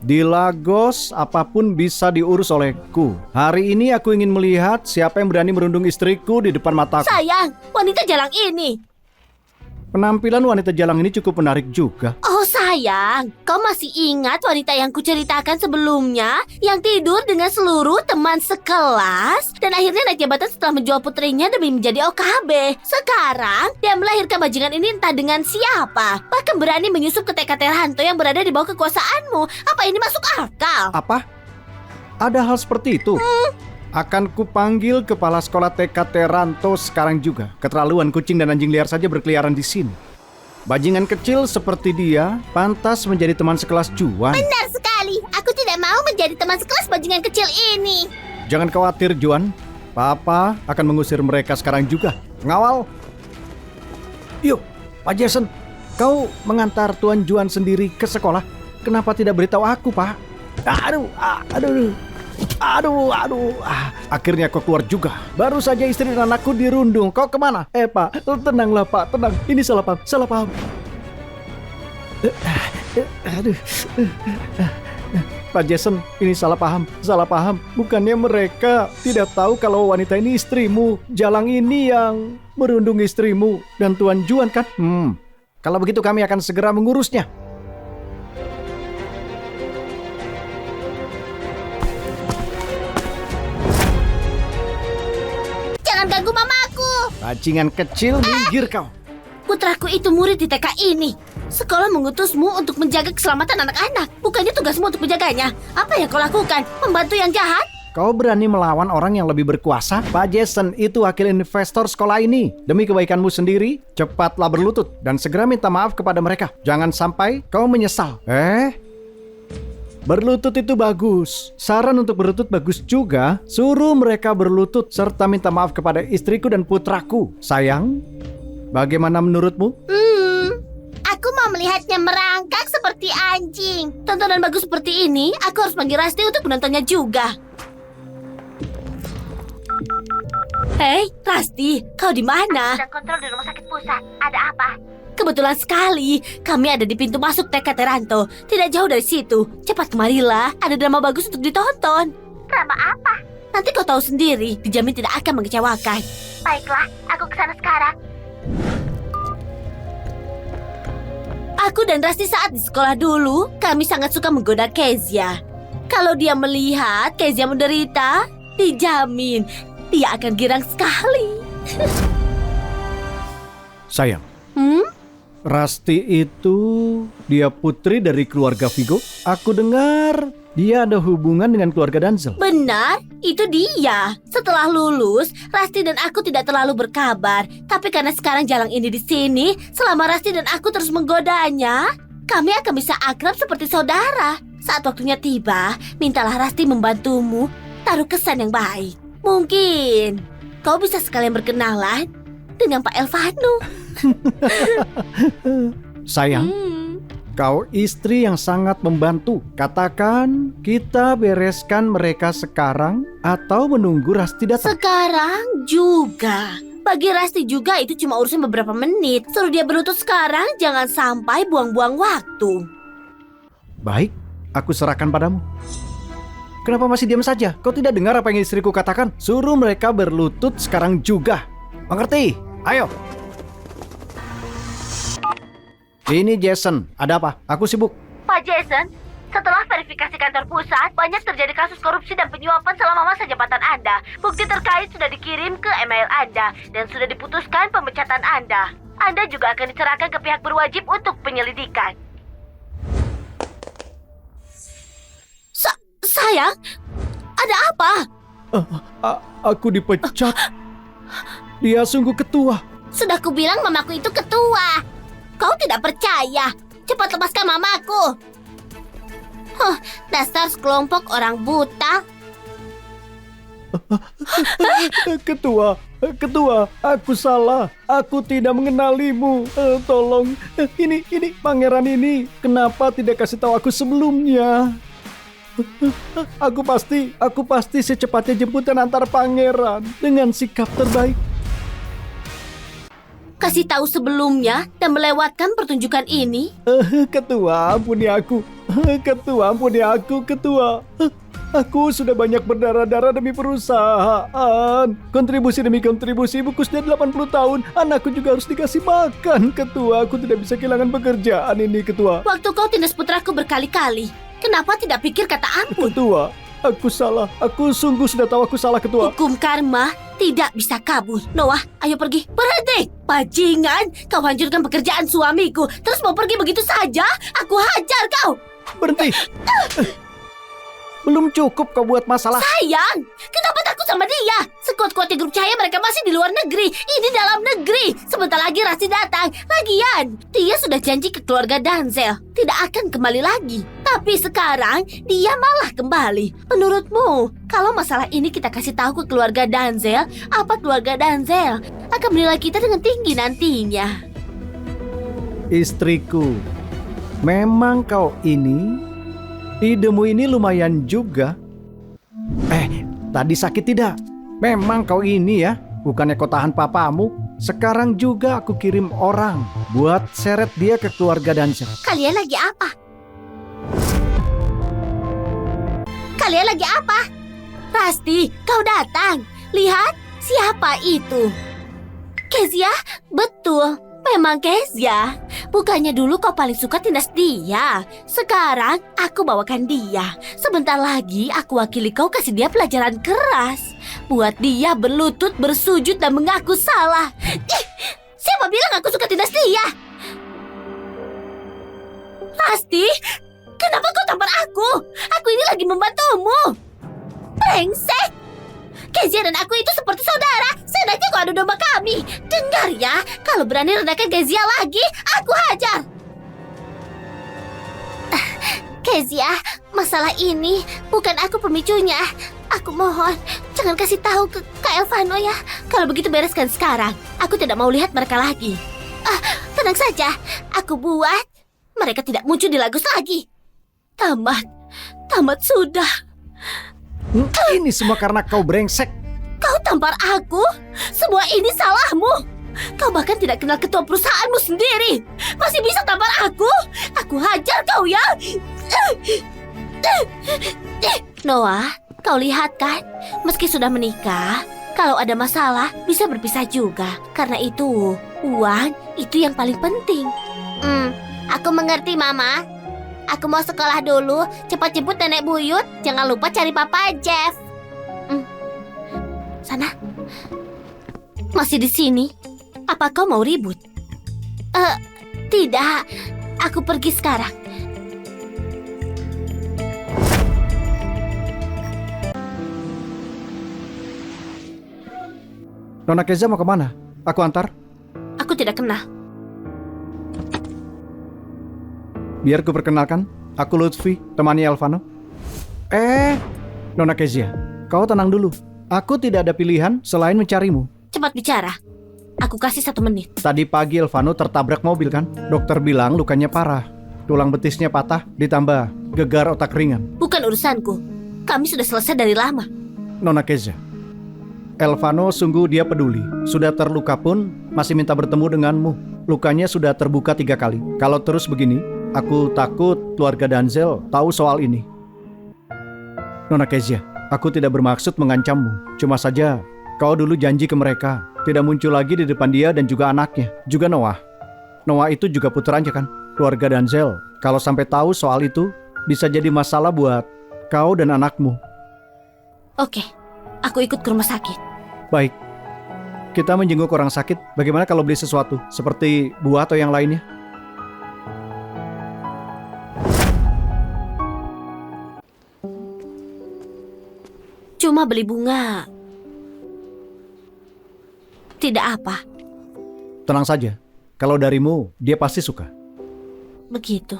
Di Lagos, apapun bisa diurus olehku. Hari ini aku ingin melihat siapa yang berani merundung istriku di depan mataku. Sayang, wanita jalang ini. Penampilan wanita jalang ini cukup menarik juga. Oh sayang, kau masih ingat wanita yang kuceritakan sebelumnya? Yang tidur dengan seluruh teman sekelas dan akhirnya naik jabatan setelah menjual putrinya demi menjadi OKB. Sekarang, dia melahirkan bajingan ini entah dengan siapa. Bahkan berani menyusup ke TK Terhanto yang berada di bawah kekuasaanmu. Apa ini masuk akal? Apa? Ada hal seperti itu? Akan kupanggil kepala sekolah TK Terhanto sekarang juga. Keterlaluan, kucing dan anjing liar saja berkeliaran di sini. Bajingan kecil seperti dia pantas menjadi teman sekelas Juan. Benar sekali, aku tidak mau menjadi teman sekelas bajingan kecil ini. Jangan khawatir, Juan. Papa akan mengusir mereka sekarang juga. Ngawal. Yuk, Pak Jason. Kau mengantar Tuan Juan sendiri ke sekolah. Kenapa tidak beritahu aku, Pak? Aduh. Akhirnya kau keluar juga. Baru saja istri dan anakku dirundung. Kau kemana? Pak, tenanglah Pak, tenang. Ini salah paham. Aduh. Pak Jason, ini salah paham. Bukannya mereka tidak tahu kalau wanita ini istrimu. Jalang ini yang merundung istrimu dan Tuan Juan kan? Kalau begitu kami akan segera mengurusnya. Jangan ganggu mamaku. Bajingan kecil, minggir kau. Putraku itu murid di TK ini. Sekolah mengutusmu untuk menjaga keselamatan anak-anak. Bukannya tugasmu untuk menjaganya. Apa yang kau lakukan? Membantu yang jahat? Kau berani melawan orang yang lebih berkuasa? Pak Jason itu wakil investor sekolah ini. Demi kebaikanmu sendiri, cepatlah berlutut dan segera minta maaf kepada mereka. Jangan sampai kau menyesal. Berlutut itu bagus. Saran untuk berlutut bagus juga. Suruh mereka berlutut serta minta maaf kepada istriku dan putraku. Sayang, bagaimana menurutmu? Aku mau melihatnya merangkak seperti anjing. Tontonan bagus seperti ini, aku harus panggil Rasti untuk menontonnya juga. Hei, Rasti, kau di mana? Sedang kontrol di rumah sakit pusat. Ada apa? Kebetulan sekali, kami ada di pintu masuk TK Terhanto. Tidak jauh dari situ. Cepat kemarilah, ada drama bagus untuk ditonton. Drama apa? Nanti kau tahu sendiri, dijamin tidak akan mengecewakan. Baiklah, aku kesana sekarang. Aku dan Rasti saat di sekolah dulu, kami sangat suka menggoda Kezia. Kalau dia melihat Kezia menderita, dijamin dia akan girang sekali. Sayang, Rasti itu dia putri dari keluarga Vigo. Aku dengar dia ada hubungan dengan keluarga Danzel. Benar, itu dia. Setelah lulus, Rasti dan aku tidak terlalu berkabar. Tapi karena sekarang Jalang ini di sini, selama Rasti dan aku terus menggodanya, kami akan bisa akrab seperti saudara. Saat waktunya tiba, mintalah Rasti membantumu taruh kesan yang baik. Mungkin kau bisa sekalian berkenalan dengan Pak Elvano. Sayang, kau istri yang sangat membantu. Katakan kita bereskan mereka sekarang atau menunggu Rasti datang. Sekarang juga. Bagi Rasti juga itu cuma urusan beberapa menit. Suruh dia berlutut sekarang, jangan sampai buang-buang waktu. Baik, aku serahkan padamu. Kenapa masih diam saja? Kau tidak dengar apa yang istriku katakan? Suruh mereka berlutut sekarang juga. Mengerti? Ayo. Ini Jason, ada apa? Aku sibuk. Pak Jason, setelah verifikasi kantor pusat, banyak terjadi kasus korupsi dan penyuapan selama masa jabatan Anda. Bukti terkait sudah dikirim ke email Anda dan sudah diputuskan pemecatan Anda. Anda juga akan diserahkan ke pihak berwajib untuk penyelidikan. Sayang, ada apa? Aku dipecat. Dia sungguh ketua. Sudah kubilang mamaku itu ketua. Kau tidak percaya. Cepat lepaskan mamaku. Dasar sekelompok orang buta. Ketua, aku salah. Aku tidak mengenalimu. Tolong, ini pangeran ini. Kenapa tidak kasih tahu aku sebelumnya? Aku pasti secepatnya jemput dan antar pangeran dengan sikap terbaik. Kasih tahu sebelumnya dan melewatkan pertunjukan ini. Ketua, ampuni aku. Ketua, ampuni aku, Ketua. Aku sudah banyak berdarah-darah demi perusahaan. Kontribusi demi kontribusi, ibuku sudah 80 tahun. Anakku juga harus dikasih makan, Ketua. Aku tidak bisa kehilangan pekerjaan ini, Ketua. Waktu kau tindas putraku berkali-kali, kenapa tidak pikir kata ampun? Ketua, aku salah. Aku sungguh sudah tahu aku salah, Ketua. Hukum karma tidak bisa kabur. Noah, ayo pergi. Berhenti. Bajingan, kau hancurkan pekerjaan suamiku. Terus mau pergi begitu saja? Aku hajar kau. Berhenti. Belum cukup kau buat masalah. Sayang, kenapa takut sama dia? Sekuat-kuatnya grup cahaya mereka masih di luar negeri. Ini dalam negeri. Sebentar lagi Rasi datang. Lagian, dia sudah janji ke keluarga Danzel. Tidak akan kembali lagi. Tapi sekarang, dia malah kembali. Menurutmu, kalau masalah ini kita kasih tahu ke keluarga Danzel, apa keluarga Danzel akan menilai kita dengan tinggi nantinya? Istriku, memang kau ini, idemu ini lumayan juga. Tadi sakit tidak? Memang kau ini ya, bukannya kau tahan papamu. Sekarang juga aku kirim orang buat seret dia ke keluarga Danzel. Kalian lagi apa? Kalian lagi apa? Rasti, kau datang. Lihat, siapa itu? Kezia? Betul, memang Kezia. Bukannya dulu kau paling suka tindas dia. Sekarang aku bawakan dia. Sebentar lagi aku wakili kau kasih dia pelajaran keras. Buat dia berlutut, bersujud dan mengaku salah. Siapa bilang aku suka tindas dia? Rasti, kenapa kau tampar aku? Aku ini lagi membantumu. Brengsek. Kezia dan aku itu seperti saudara. Seenaknya kau adu domba kami. Dengar ya, kalau berani rendahkan Kezia lagi, aku hajar. Kezia, masalah ini bukan aku pemicunya. Aku mohon, jangan kasih tahu ke Kak Elvano ya. Kalau begitu bereskan sekarang. Aku tidak mau lihat mereka lagi. Tenang saja, aku buat mereka tidak muncul di Lagos lagi. Tamat sudah. Ini semua karena kau brengsek. Kau tampar aku? Semua ini salahmu. Kau bahkan tidak kenal ketua perusahaanmu sendiri. Masih bisa tampar aku? Aku hajar kau ya. Noah, kau lihat kan? Meski sudah menikah, kalau ada masalah bisa berpisah juga. Karena itu, uang itu yang paling penting. Aku mengerti, Mama. Aku mau sekolah dulu. Cepat jemput nenek buyut. Jangan lupa cari Papa Jeff. Sana. Masih di sini? Apa kau mau ribut? Tidak. Aku pergi sekarang. Nona Kezia mau kemana? Aku antar. Aku tidak kenal. Biar ku perkenalkan, aku Lutfi, temani Elvano. Nona Kezia, kau tenang dulu. Aku tidak ada pilihan selain mencarimu. Cepat bicara. Aku kasih 1 menit. Tadi pagi Elvano tertabrak mobil kan? Dokter bilang lukanya parah. Tulang betisnya patah, ditambah gegar otak ringan. Bukan urusanku. Kami sudah selesai dari lama. Nona Kezia, Elvano sungguh dia peduli. Sudah terluka pun masih minta bertemu denganmu. Lukanya sudah terbuka 3 kali. Kalau terus begini, aku takut keluarga Danzel tahu soal ini. Nona Kezia, aku tidak bermaksud mengancammu. Cuma saja, kau dulu janji ke mereka tidak muncul lagi di depan dia dan juga anaknya. Juga Noah. Noah itu juga putranya kan? Keluarga Danzel, kalau sampai tahu soal itu, bisa jadi masalah buat kau dan anakmu. Oke, aku ikut ke rumah sakit. Baik. Kita menjenguk orang sakit. Bagaimana kalau beli sesuatu? Seperti buah atau yang lainnya? Cuma beli bunga. Tidak apa. Tenang saja. Kalau darimu, dia pasti suka. Begitu.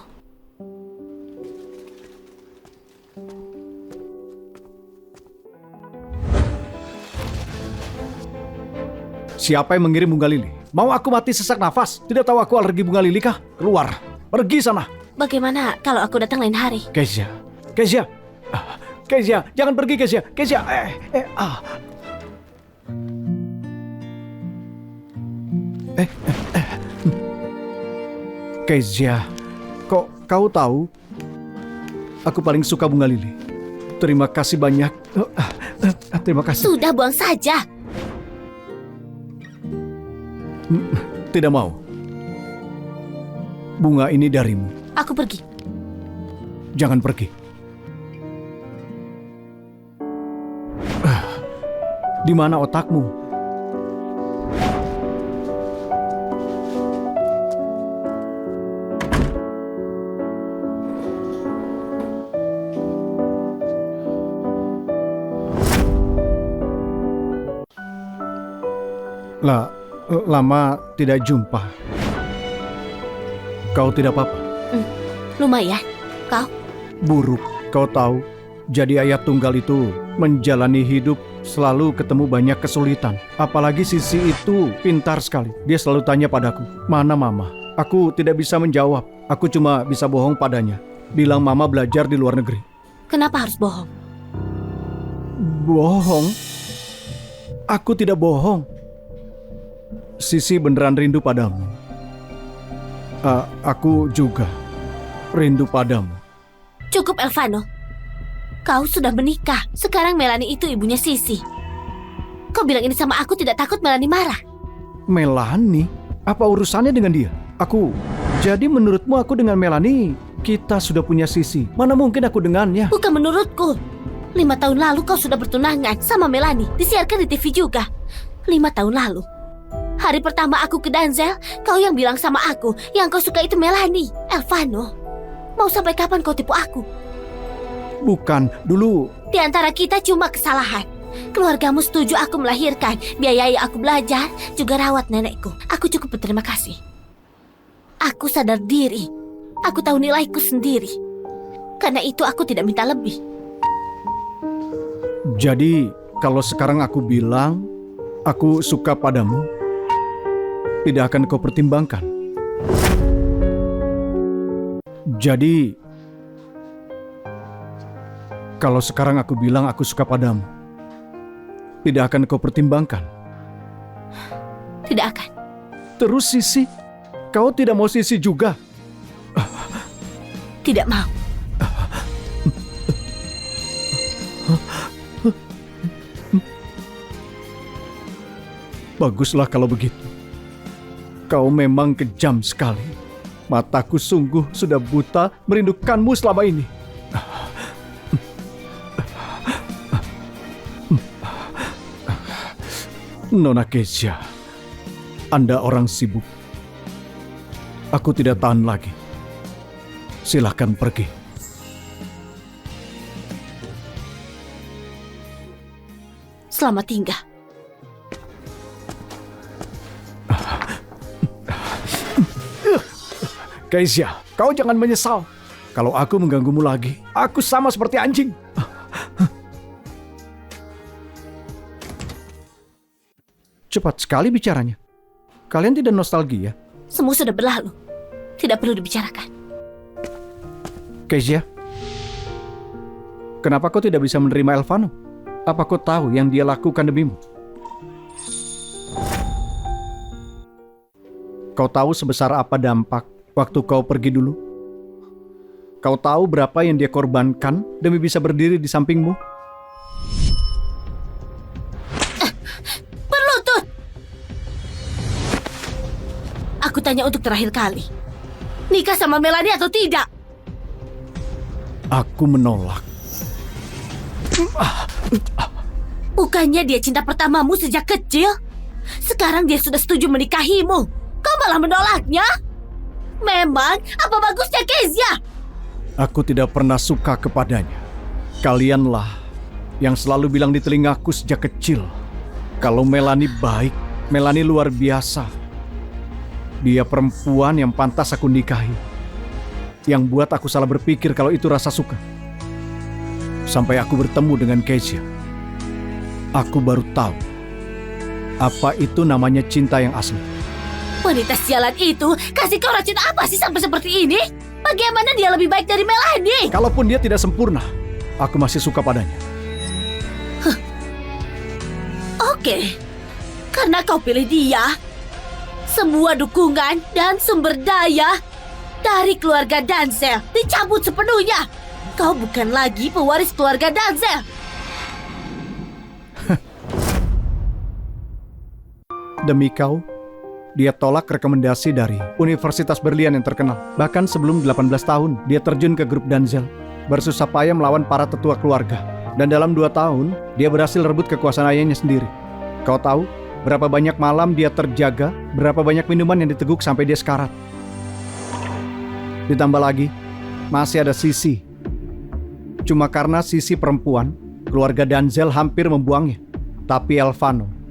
Siapa yang mengirim bunga lili? Mau aku mati sesak nafas? Tidak tahu aku alergi bunga lili kah? Keluar. Pergi sana. Bagaimana kalau aku datang lain hari? Kezia. Kezia. Kezia, jangan pergi Kezia. Kezia, Kezia, kok kau tahu? Aku paling suka bunga lili. Terima kasih banyak. Terima kasih. Sudah, buang saja. Tidak mau. Bunga ini darimu. Aku pergi. Jangan pergi. Di mana otakmu? Lama tidak jumpa. Kau tidak apa-apa? Lumayan. Kau? Buruk, kau tahu. Jadi ayah tunggal itu menjalani hidup selalu ketemu banyak kesulitan. Apalagi Sisi itu pintar sekali. Dia selalu tanya padaku, mana mama? Aku tidak bisa menjawab. Aku cuma bisa bohong padanya. Bilang mama belajar di luar negeri. Kenapa harus bohong? Bohong? Aku tidak bohong. Sisi beneran rindu padamu. Aku juga rindu padamu. Cukup, Elvano. Kau sudah menikah. Sekarang Melanie itu ibunya Sisi. Kau bilang ini sama aku tidak takut Melanie marah? Melanie? Apa urusannya dengan dia? Jadi menurutmu aku dengan Melanie, kita sudah punya Sisi. Mana mungkin aku dengannya? Bukan menurutku. 5 tahun lalu kau sudah bertunangan sama Melanie. Disiarkan di TV juga. 5 tahun lalu. Hari pertama aku ke Danzel, kau yang bilang sama aku, yang kau suka itu Melanie. Elvano, mau sampai kapan kau tipu aku? Bukan, dulu. Di antara kita cuma kesalahan. Keluargamu setuju aku melahirkan, biayai aku belajar, juga rawat nenekku. Aku cukup berterima kasih. Aku sadar diri. Aku tahu nilaiku sendiri. Karena itu aku tidak minta lebih. Jadi, kalau sekarang aku bilang, aku suka padamu, tidak akan kau pertimbangkan. Jadi, kalau sekarang aku bilang aku suka padamu, tidak akan kau pertimbangkan. Tidak akan. Terus Sisi, kau tidak mau Sisi juga? Tidak mau. Baguslah kalau begitu. Kau memang kejam sekali. Mataku sungguh sudah buta merindukanmu selama ini. Nona Kezia, Anda orang sibuk. Aku tidak tahan lagi. Silakan pergi. Selamat tinggal. Kezia, kau jangan menyesal. Kalau aku mengganggumu lagi, aku sama seperti anjing. Cepat sekali bicaranya. Kalian tidak nostalgia? Semua sudah berlalu. Tidak perlu dibicarakan. Kezia, kenapa kau tidak bisa menerima Elvano? Apa kau tahu yang dia lakukan demimu? Kau tahu sebesar apa dampak waktu kau pergi dulu? Kau tahu berapa yang dia korbankan demi bisa berdiri di sampingmu? Berlutut! Aku tanya untuk terakhir kali. Nikah sama Melanie atau tidak? Aku menolak. Bukannya dia cinta pertamamu sejak kecil? Sekarang dia sudah setuju menikahimu. Kau malah menolaknya? Memang, apa bagusnya Kezia? Aku tidak pernah suka kepadanya. Kalianlah yang selalu bilang di telingaku sejak kecil, kalau Melanie baik, Melanie luar biasa. Dia perempuan yang pantas aku nikahi. Yang buat aku salah berpikir kalau itu rasa suka. Sampai aku bertemu dengan Kezia, aku baru tahu apa itu namanya cinta yang asli. Wanita sialan itu kasih kau racun apa sih sampai seperti ini? Bagaimana dia lebih baik dari Melanie? Kalaupun dia tidak sempurna, aku masih suka padanya. Oke, karena kau pilih dia, semua dukungan dan sumber daya dari keluarga Danzel dicabut sepenuhnya. Kau bukan lagi pewaris keluarga Danzel. Demi kau, dia tolak rekomendasi dari Universitas Berlian yang terkenal. Bahkan sebelum 18 tahun, dia terjun ke grup Danzel, bersusah payah melawan para tetua keluarga. Dan dalam 2 tahun, dia berhasil rebut kekuasaan ayahnya sendiri. Kau tahu berapa banyak malam dia terjaga, berapa banyak minuman yang diteguk sampai dia sekarat. Ditambah lagi, masih ada Sisi. Cuma karena Sisi perempuan, keluarga Danzel hampir membuangnya. Tapi Elvano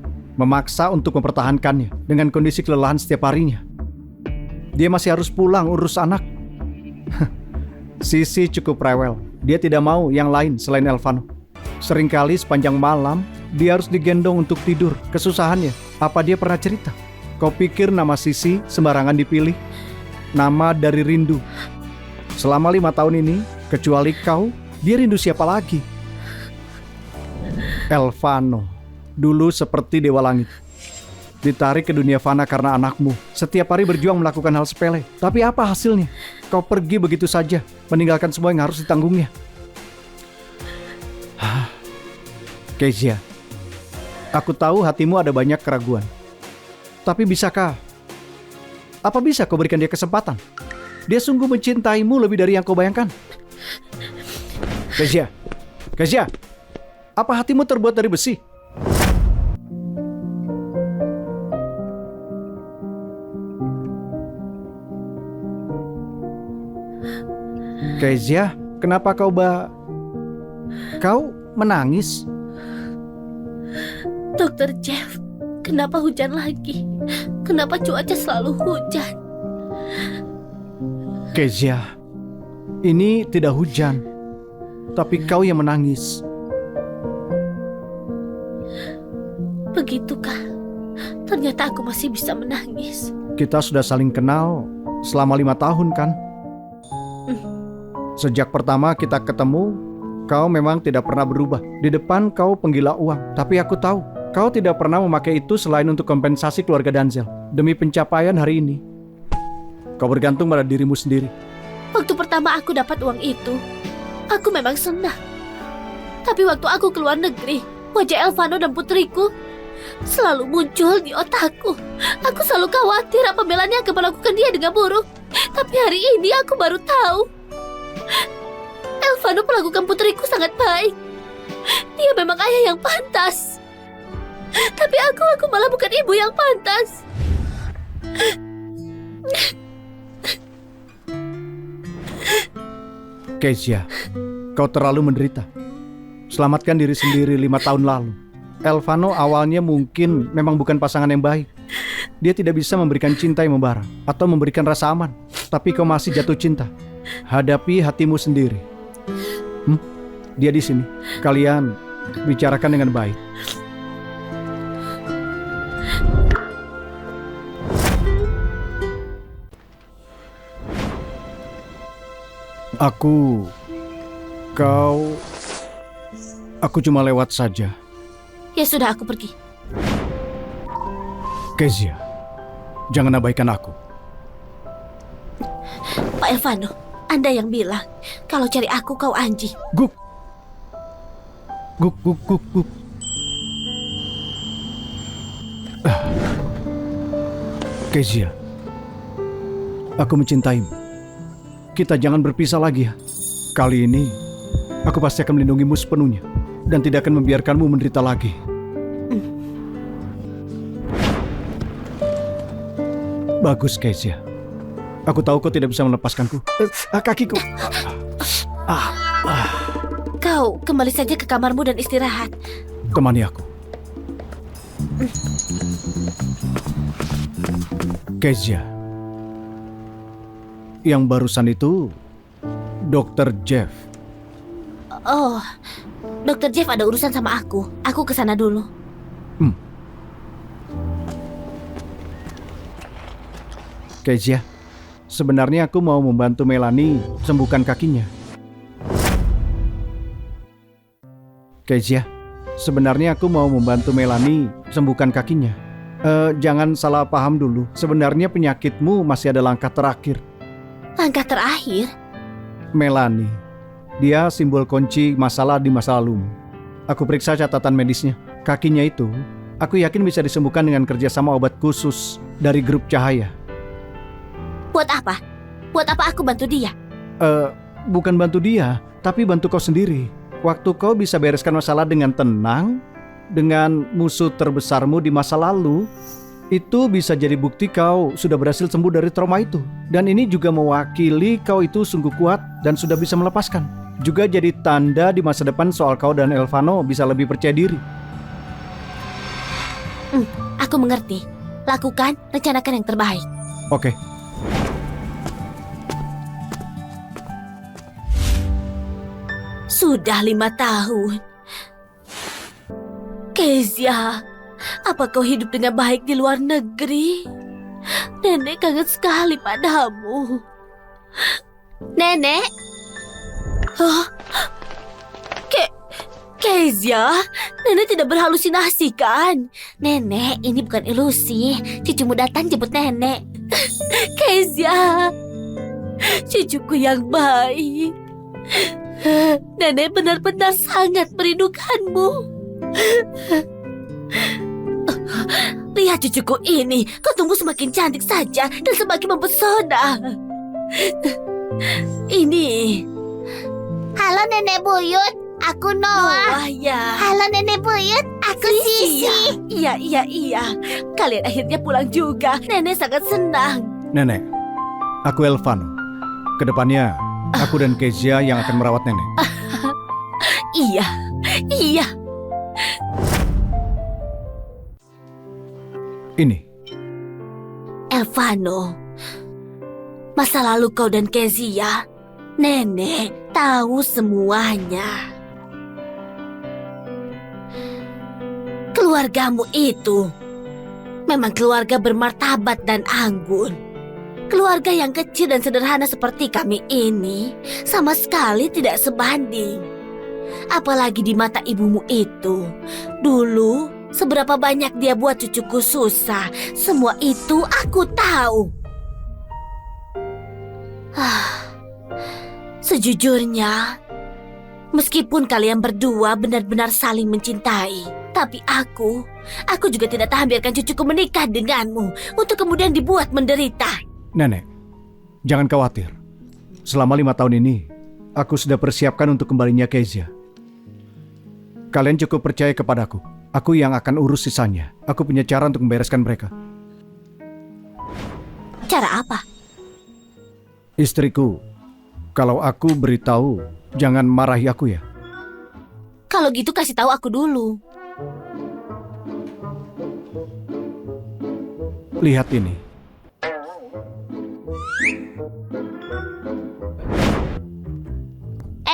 memaksa untuk mempertahankannya dengan kondisi kelelahan setiap harinya. Dia masih harus pulang urus anak. Sisi cukup rewel. Dia tidak mau yang lain selain Elvano. Seringkali sepanjang malam, dia harus digendong untuk tidur. Kesusahannya, apa dia pernah cerita? Kau pikir nama Sisi sembarangan dipilih? Nama dari rindu. Selama 5 tahun ini, kecuali kau, dia rindu siapa lagi? Elvano. Dulu seperti dewa langit. Ditarik ke dunia fana karena anakmu. Setiap hari berjuang melakukan hal sepele. Tapi apa hasilnya? Kau pergi begitu saja, meninggalkan semua yang harus ditanggungnya. Kezia, aku tahu hatimu ada banyak keraguan. Tapi bisakah? Apa bisa kau berikan dia kesempatan? Dia sungguh mencintaimu lebih dari yang kau bayangkan. Kezia, apa hatimu terbuat dari besi? Kezia, kenapa kau menangis? Dokter Jeff, kenapa hujan lagi? Kenapa cuaca selalu hujan? Kezia, ini tidak hujan, tapi kau yang menangis. Begitukah? Ternyata aku masih bisa menangis. Kita sudah saling kenal selama 5 tahun kan? Sejak pertama kita ketemu, kau memang tidak pernah berubah. Di depan kau penggila uang, tapi aku tahu kau tidak pernah memakai itu selain untuk kompensasi keluarga Danzel. Demi pencapaian hari ini, kau bergantung pada dirimu sendiri. Waktu pertama aku dapat uang itu, aku memang senang. Tapi waktu aku keluar negeri, wajah Elvano dan putriku selalu muncul di otakku. Aku selalu khawatir apabila dia akan melakukan dia dengan buruk. Tapi hari ini aku baru tahu Elvano melakukan putriku sangat baik. Dia memang ayah yang pantas. Tapi aku malah bukan ibu yang pantas. Kezia, kau terlalu menderita. Selamatkan diri sendiri 5 tahun lalu. Elvano awalnya mungkin memang bukan pasangan yang baik. Dia tidak bisa memberikan cinta yang membara atau memberikan rasa aman. Tapi kau masih jatuh cinta. Hadapi hatimu sendiri. Dia di sini. Kalian bicarakan dengan baik. Aku cuma lewat saja. Ya sudah, aku pergi. Kezia, jangan abaikan aku. Pak Elvano, Anda yang bilang kalau cari aku kau anjing. Guk. Kezia, aku mencintaimu. Kita jangan berpisah lagi ya. Kali ini, aku pasti akan melindungimu sepenuhnya dan tidak akan membiarkanmu menderita lagi. Bagus, Kezia. Aku tahu kau tidak bisa melepaskanku. Kakiku. Kau kembali saja ke kamarmu dan istirahat. Temani aku. Kezia. Yang barusan itu Dr. Jeff. Oh, Dr. Jeff ada urusan sama aku. Aku kesana dulu. Kezia, sebenarnya aku mau membantu Melanie sembuhkan kakinya. Kezia, sebenarnya aku mau membantu Melanie sembuhkan kakinya. Jangan salah paham dulu. Sebenarnya penyakitmu masih ada langkah terakhir. Langkah terakhir? Melanie, dia simbol kunci masalah di masa lalumu. Aku periksa catatan medisnya. Kakinya itu, aku yakin bisa disembuhkan dengan kerjasama obat khusus dari grup Cahaya. Buat apa? Buat apa aku bantu dia? Bukan bantu dia, tapi bantu kau sendiri. Waktu kau bisa bereskan masalah dengan tenang, dengan musuh terbesarmu di masa lalu, itu bisa jadi bukti kau sudah berhasil sembuh dari trauma itu. Dan ini juga mewakili kau itu sungguh kuat dan sudah bisa melepaskan. Juga jadi tanda di masa depan soal kau dan Elvano bisa lebih percaya diri. Aku mengerti. Lakukan, rencanakan yang terbaik. Oke. Sudah 5 tahun. Kezia, apa kau hidup dengan baik di luar negeri? Nenek kangen sekali padamu. Nenek? Oh, Kezia, Nenek tidak berhalusinasi kan? Nenek, ini bukan ilusi. Cucumu datang jemput Nenek. Kezia, cucuku yang baik. Nenek benar-benar sangat merindukanmu. Lihat cucuku ini, kau tumbuh semakin cantik saja dan semakin mempesona. Ini. Halo Nenek Buyut, aku Noah. Noah ya. Halo Nenek Buyut, aku Sisi. Iya. Kalian akhirnya pulang juga. Nenek sangat senang. Nenek, aku Elvano. Kedepannya, aku dan Kezia yang akan merawat nenek. Iya. Ini, Elvano, masa lalu kau dan Kezia, Nenek tahu semuanya. Keluargamu itu memang keluarga bermartabat dan anggun. Keluarga yang kecil dan sederhana seperti kami ini sama sekali tidak sebanding. Apalagi di mata ibumu itu. Dulu, seberapa banyak dia buat cucuku susah. Semua itu aku tahu. Sejujurnya, meskipun kalian berdua benar-benar saling mencintai, tapi aku juga tidak tahan biarkan cucuku menikah denganmu untuk kemudian dibuat menderita. Nenek, jangan khawatir. Selama 5 tahun ini, aku sudah persiapkan untuk kembalinya Kezia. Kalian cukup percaya kepadaku. Aku yang akan urus sisanya. Aku punya cara untuk membereskan mereka. Cara apa? Istriku, kalau aku beritahu, jangan marahi aku ya. Kalau gitu kasih tahu aku dulu. Lihat ini.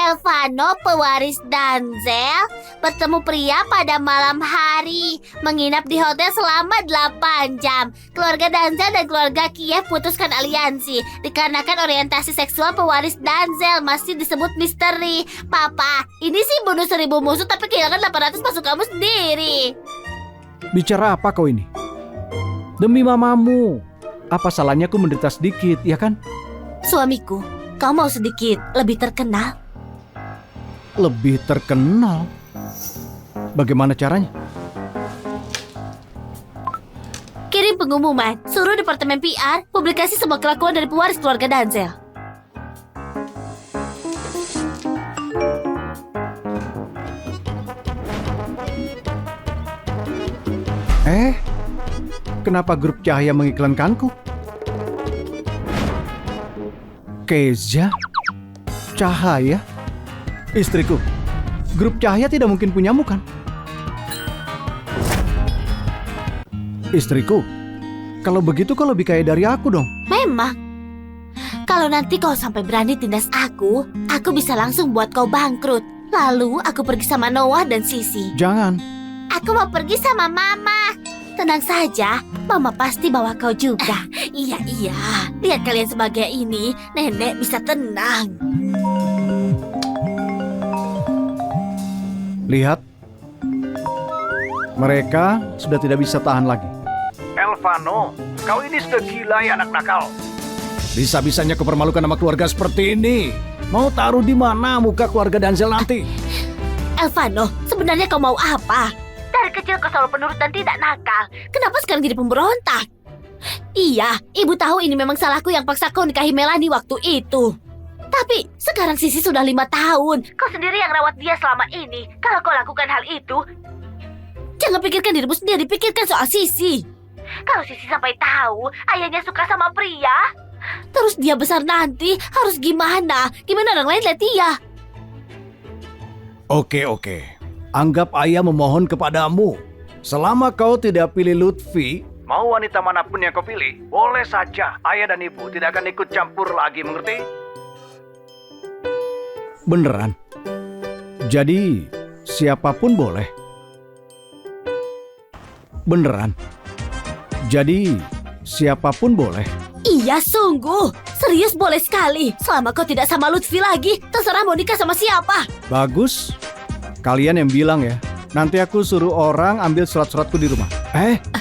Elvano, pewaris Danzel, bertemu pria pada malam hari, menginap di hotel selama 8 jam. Keluarga Danzel dan keluarga Kiev putuskan aliansi dikarenakan orientasi seksual pewaris Danzel masih disebut misteri. Papa, ini sih bunuh 1000 musuh tapi kehilangan 800 pasukanmu sendiri. Bicara apa kau ini? Demi mamamu. Apa salahnya aku menderita sedikit, ya kan? Suamiku, kau mau sedikit lebih terkenal? Lebih terkenal? Bagaimana caranya? Kirim pengumuman, suruh departemen PR publikasi semua kelakuan dari pewaris keluarga Danzel. Kenapa grup Cahaya mengiklankanku? Kezia? Cahaya? Istriku, grup Cahaya tidak mungkin punyamu kan? Istriku, kalau begitu kau lebih kaya dari aku dong. Memang. Kalau nanti kau sampai berani tindas aku bisa langsung buat kau bangkrut. Lalu aku pergi sama Noah dan Sisi. Jangan. Aku mau pergi sama Mama. Tenang saja, Mama pasti bawa kau juga. Iya. Lihat kalian sebagai ini, Nenek bisa tenang. Lihat. Mereka sudah tidak bisa tahan lagi. Elvano, kau ini sudah gila ya anak nakal. Bisa-bisanya kau permalukan nama keluarga seperti ini. Mau taruh di mana muka keluarga Denzel nanti? Elvano, sebenarnya kau mau apa? Dari kecil kau selalu penurut dan tidak nakal. Kenapa sekarang jadi pemberontak? Iya, ibu tahu ini memang salahku yang paksa kau nikahi Melanie waktu itu. Tapi sekarang Sisi sudah 5 tahun. Kau sendiri yang rawat dia selama ini. Kalau kau lakukan hal itu, jangan pikirkan dirimu sendiri, pikirkan soal Sisi. Kalau Sisi sampai tahu ayahnya suka sama pria, terus dia besar nanti harus gimana? Gimana orang lain lihat dia? Oke. Anggap ayah memohon kepadamu. Selama kau tidak pilih Lutfi, mau wanita manapun yang kau pilih, boleh saja ayah dan ibu tidak akan ikut campur lagi, mengerti? Beneran? Jadi, siapapun boleh? Beneran? Jadi, siapapun boleh? Iya, sungguh. Serius boleh sekali. Selama kau tidak sama Lutfi lagi, terserah mau nikah sama siapa. Bagus. Kalian yang bilang ya. Nanti aku suruh orang ambil surat-suratku di rumah.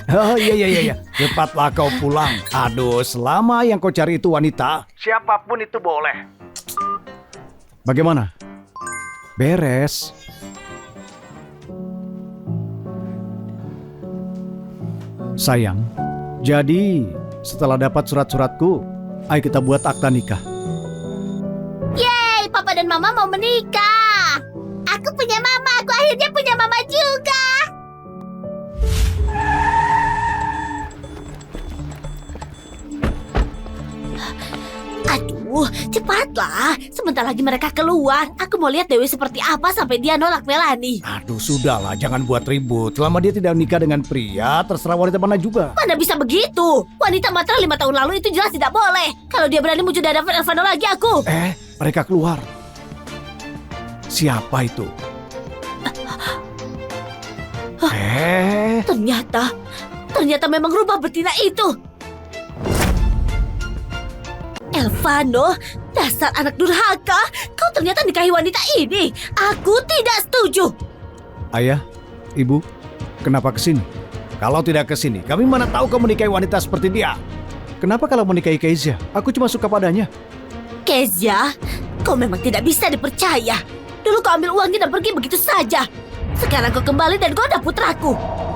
Oh iya. Cepatlah kau pulang. Aduh, selama yang kau cari itu wanita, siapapun itu boleh. Bagaimana? Beres. Sayang, jadi setelah dapat surat-suratku, ayo kita buat akta nikah. Yeay, papa dan mama mau menikah. Aku punya mama, aku akhirnya punya mama juga. Aduh, cepatlah. Sebentar lagi mereka keluar. Aku mau lihat Dewi seperti apa sampai dia nolak Melanie. Aduh, sudahlah, jangan buat ribut. Selama dia tidak nikah dengan pria, terserah wanita mana juga. Mana bisa begitu? Wanita matra 5 tahun lalu itu jelas tidak boleh. Kalau dia berani muncul di hadapan Elvano lagi aku. Mereka keluar. Siapa itu? Ternyata memang rubah betina itu. Elvano, dasar anak durhaka. Kau ternyata nikahi wanita ini. Aku tidak setuju. Ayah, ibu, kenapa kesini? Kalau tidak kesini, kami mana tahu kau menikahi wanita seperti dia. Kenapa kalau menikahi Kezia? Aku cuma suka padanya. Kezia, kau memang tidak bisa dipercaya. Dulu kau ambil uangnya dan pergi begitu saja. Sekarang kau kembali dan kau ada putraku.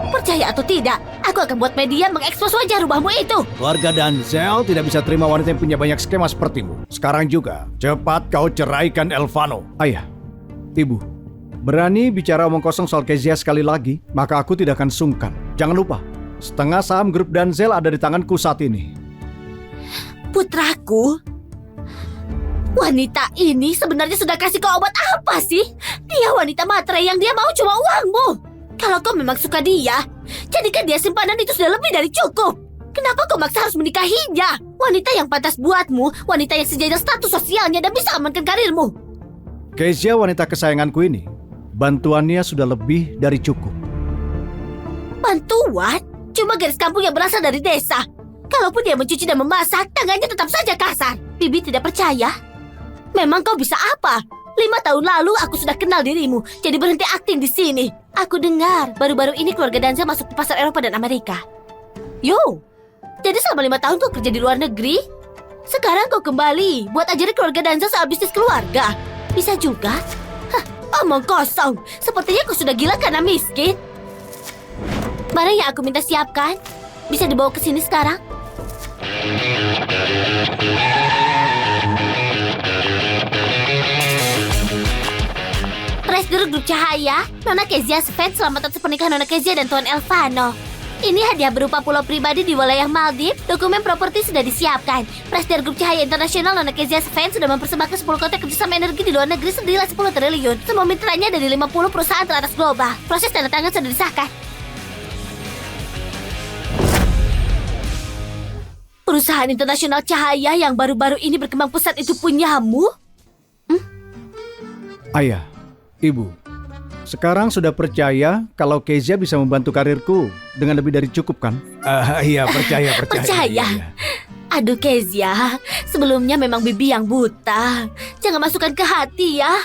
Percaya atau tidak, aku akan buat media mengekspos wajah rubahmu itu. Keluarga Denzel tidak bisa terima wanita yang punya banyak skema sepertimu. Sekarang juga, cepat kau ceraikan Elvano. Ayah, ibu, berani bicara omong kosong soal Kezia sekali lagi, maka aku tidak akan sungkan. Jangan lupa, setengah saham grup Denzel ada di tanganku saat ini. Putraku? Wanita ini sebenarnya sudah kasih kau obat apa sih? Dia wanita matre yang dia mau cuma uangmu. Kalau kau memang suka dia, jadikan dia simpanan itu sudah lebih dari cukup. Kenapa kau maksa harus menikahinya? Wanita yang pantas buatmu, wanita yang sejajar status sosialnya dan bisa amankan karirmu. Kezia wanita kesayanganku ini, bantuannya sudah lebih dari cukup. Bantuan? Cuma gadis kampung yang berasal dari desa. Kalaupun dia mencuci dan memasak, tangannya tetap saja kasar. Bibi tidak percaya. Memang kau bisa apa? 5 tahun lalu aku sudah kenal dirimu, jadi berhenti akting di sini. Aku dengar baru-baru ini keluarga Denzel masuk ke pasar Eropa dan Amerika. Yo, jadi selama 5 tahun kau kerja di luar negeri? Sekarang kau kembali buat ajarin keluarga Denzel soal bisnis keluarga. Bisa juga? Omong kosong. Sepertinya kau sudah gila karena miskin. Barang yang aku minta siapkan bisa dibawa ke sini sekarang. Presiden grup Cahaya, Nona Kezia Sven selamat atas pernikahan Nona Kezia dan Tuan Elvano. Ini hadiah berupa pulau pribadi di wilayah Maldives. Dokumen properti sudah disiapkan. Presiden grup Cahaya Internasional Nona Kezia Sven sudah mempersembahkan 10 kontrak kerjasama energi di luar negeri senilai 10 triliun. Semua mitranya dari 50 perusahaan teratas global. Proses tanda tangan sudah disahkan. Perusahaan internasional cahaya yang baru-baru ini berkembang pesat itu punyamu? Ayah, ibu, sekarang sudah percaya kalau Kezia bisa membantu karirku dengan lebih dari cukup kan? Iya, percaya. Percaya? Iya. Aduh Kezia, sebelumnya memang Bibi yang buta. Jangan masukkan ke hati ya.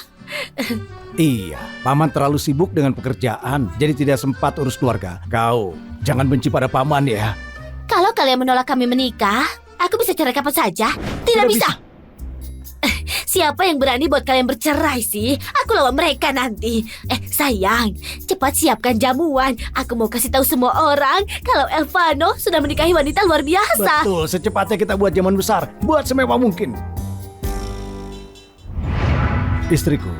Iya, paman terlalu sibuk dengan pekerjaan, jadi tidak sempat urus keluarga. Kau jangan benci pada paman ya. Kalau kalian menolak kami menikah, aku bisa cerai kapan saja. Tidak bisa. Siapa yang berani buat kalian bercerai sih? Aku lawan mereka nanti. Sayang, cepat siapkan jamuan. Aku mau kasih tahu semua orang kalau Elvano sudah menikahi wanita luar biasa. Betul, secepatnya kita buat jamuan besar, buat semewah mungkin. Istriku,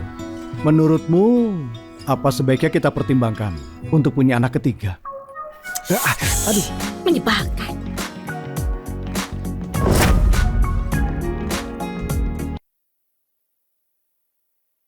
menurutmu apa sebaiknya kita pertimbangkan untuk punya anak ketiga? Aduh. Menyebalkan.